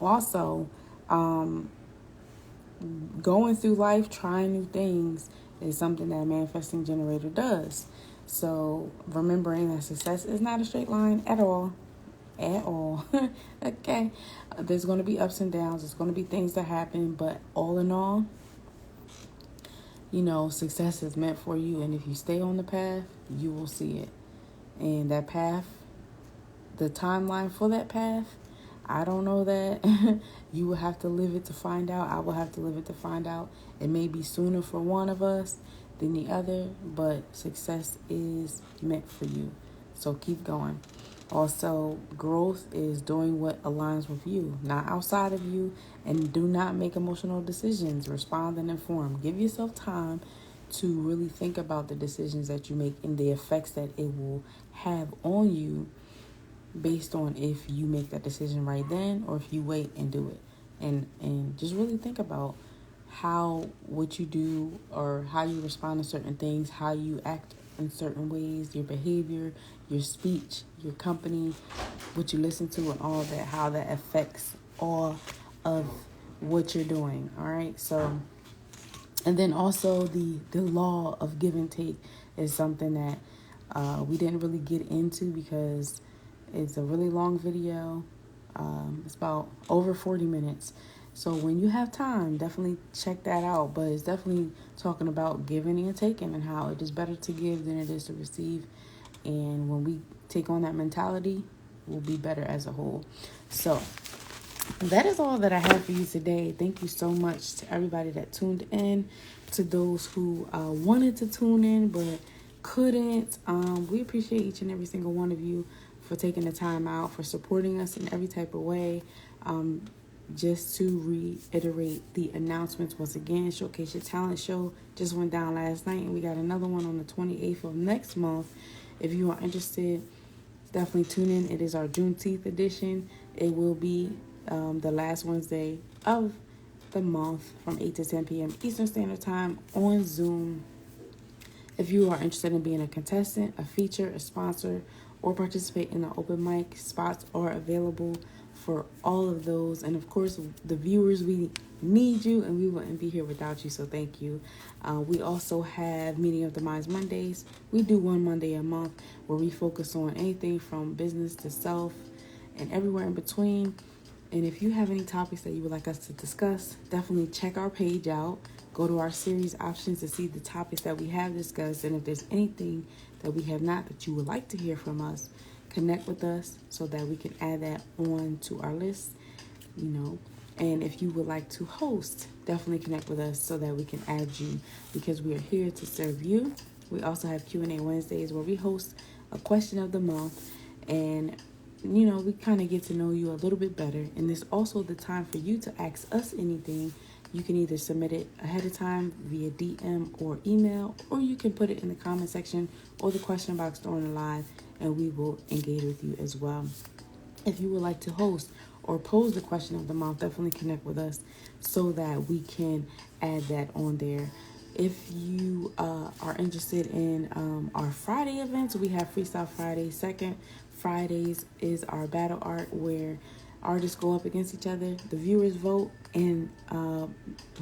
Also, going through life, trying new things is something that a manifesting generator does. So remembering that success is not a straight line at all. Okay. There's going to be ups and downs. There's going to be things that happen, but all in all, success is meant for you. And if you stay on the path, you will see it. And that path, the timeline for that path, I don't know that. You will have to live it to find out. I will have to live it to find out. It may be sooner for one of us than the other, but success is meant for you. So keep going. Also, growth is doing what aligns with you, not outside of you, and do not make emotional decisions. Respond and inform. Give yourself time to really think about the decisions that you make and the effects that it will have on you, based on if you make that decision right then or if you wait and do it. And just really think about what you do, or how you respond to certain things, how you act in certain ways, your behavior, your speech, your company, what you listen to, and all that, how that affects all of what you're doing. All right. So And then also the law of give and take is something that we didn't really get into because it's a really long video. It's about over 40 minutes. So when you have time, definitely check that out. But it's definitely talking about giving and taking and how it is better to give than it is to receive. And when we take on that mentality, we'll be better as a whole. So that is all that I have for you today. Thank you so much to everybody that tuned in, to those who wanted to tune in but couldn't. We appreciate each and every single one of you for taking the time out, for supporting us in every type of way. Just to reiterate the announcements once again, Showcase Your Talent show just went down last night, and we got another one on the 28th of next month. If you are interested, definitely tune in. It is our Juneteenth edition. It will be the last Wednesday of the month from 8 to 10 p.m. Eastern Standard Time on Zoom. If you are interested in being a contestant, a feature, a sponsor, or participate in the open mic, spots are available for all of those. And of course, the viewers, we need you, and we wouldn't be here without you, so thank you. We also have Meeting of the Minds Mondays. We do one Monday a month where we focus on anything from business to self and everywhere in between. And if you have any topics that you would like us to discuss, definitely check our page out. Go to our series options to see the topics that we have discussed. And if there's anything that we have not that you would like to hear from us, connect with us so that we can add that on to our list, And if you would like to host, definitely connect with us so that we can add you, because we are here to serve you. We also have Q&A Wednesdays where we host a question of the month, and we kind of get to know you a little bit better. And there's also the time for you to ask us anything. You can either submit it ahead of time via DM or email, or you can put it in the comment section or the question box during the live, and we will engage with you as well. If you would like to host or pose the question of the month, definitely connect with us so that we can add that on there. If you are interested in our Friday events, we have Freestyle Friday. Second Fridays is our battle art where artists go up against each other. The viewers vote, and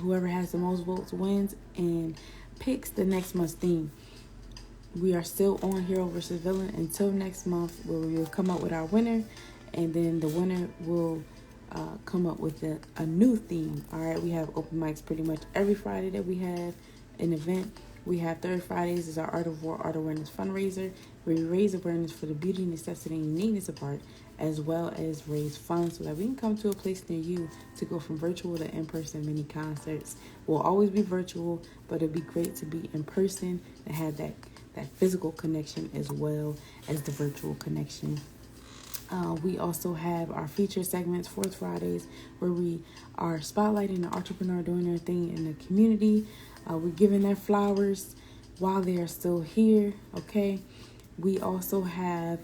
whoever has the most votes wins and picks the next month's theme. We are still on Hero versus Villain until next month, where we will come up with our winner, and then the winner will come up with a new theme. All right, we have open mics pretty much every Friday that we have an event. We have third Fridays is our Art of War Art Awareness fundraiser, where we raise awareness for the beauty, necessity, and uniqueness of art, as well as raise funds so that we can come to a place near you to go from virtual to in-person mini concerts. We'll always be virtual, but it'd be great to be in person and have that physical connection as well as the virtual connection. We also have our feature segments, Fourth Fridays, where we are spotlighting the entrepreneur doing their thing in the community. We're giving their flowers while they are still here, okay? We also have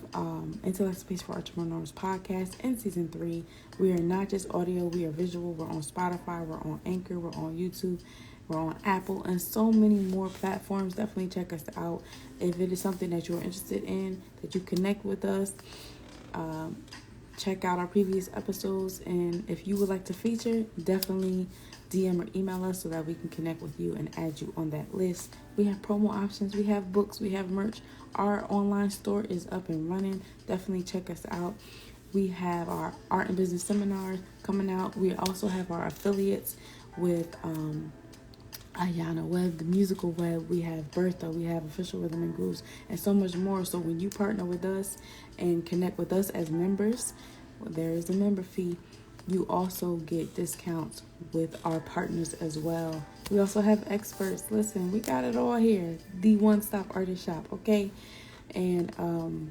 Intellect Space for Entrepreneurs podcast in season 3. We are not just audio, we are visual. We're on Spotify, we're on Anchor, we're on YouTube, we're on Apple, and so many more platforms. Definitely check us out. If it is something that you're interested in, that you connect with us, check out our previous episodes. And if you would like to feature, definitely DM or email us so that we can connect with you and add you on that list. We have promo options, we have books, we have merch. Our online store is up and running. Definitely check us out. We have our art and business seminars coming out. We also have our affiliates with Ayana Web, the musical web. We have Bertha, we have Official Rhythm and Grooves, and so much more. So when you partner with us and connect with us as members, there is a member fee. You also get discounts with our partners as well. We also have experts. Listen, we got it all here. The one-stop artist shop, okay? And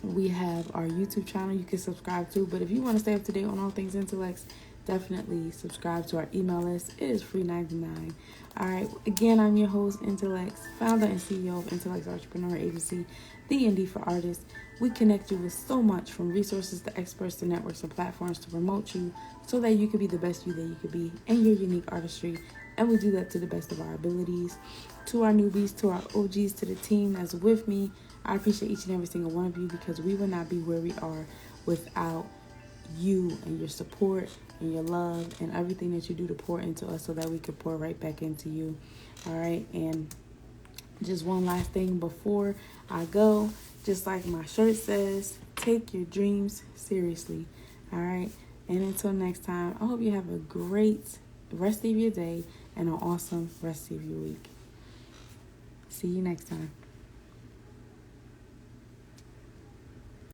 we have our YouTube channel you can subscribe to. But if you want to stay up to date on all things Intellects, definitely subscribe to our email list. It is free $99. All right. Again, I'm your host, Intellects, founder and CEO of Intellects Artrepreneur Agency, the Indie for Artists. We connect you with so much, from resources to experts to networks and platforms to promote you so that you can be the best you that you could be in your unique artistry. And we do that to the best of our abilities. To our newbies, to our OGs, to the team that's with me, I appreciate each and every single one of you, because we would not be where we are without you and your support and your love and everything that you do to pour into us so that we can pour right back into you. All right. And just one last thing before I go, just like my shirt says, take your dreams seriously. All right. And until next time, I hope you have a great rest of your day and an awesome rest of your week. See you next time.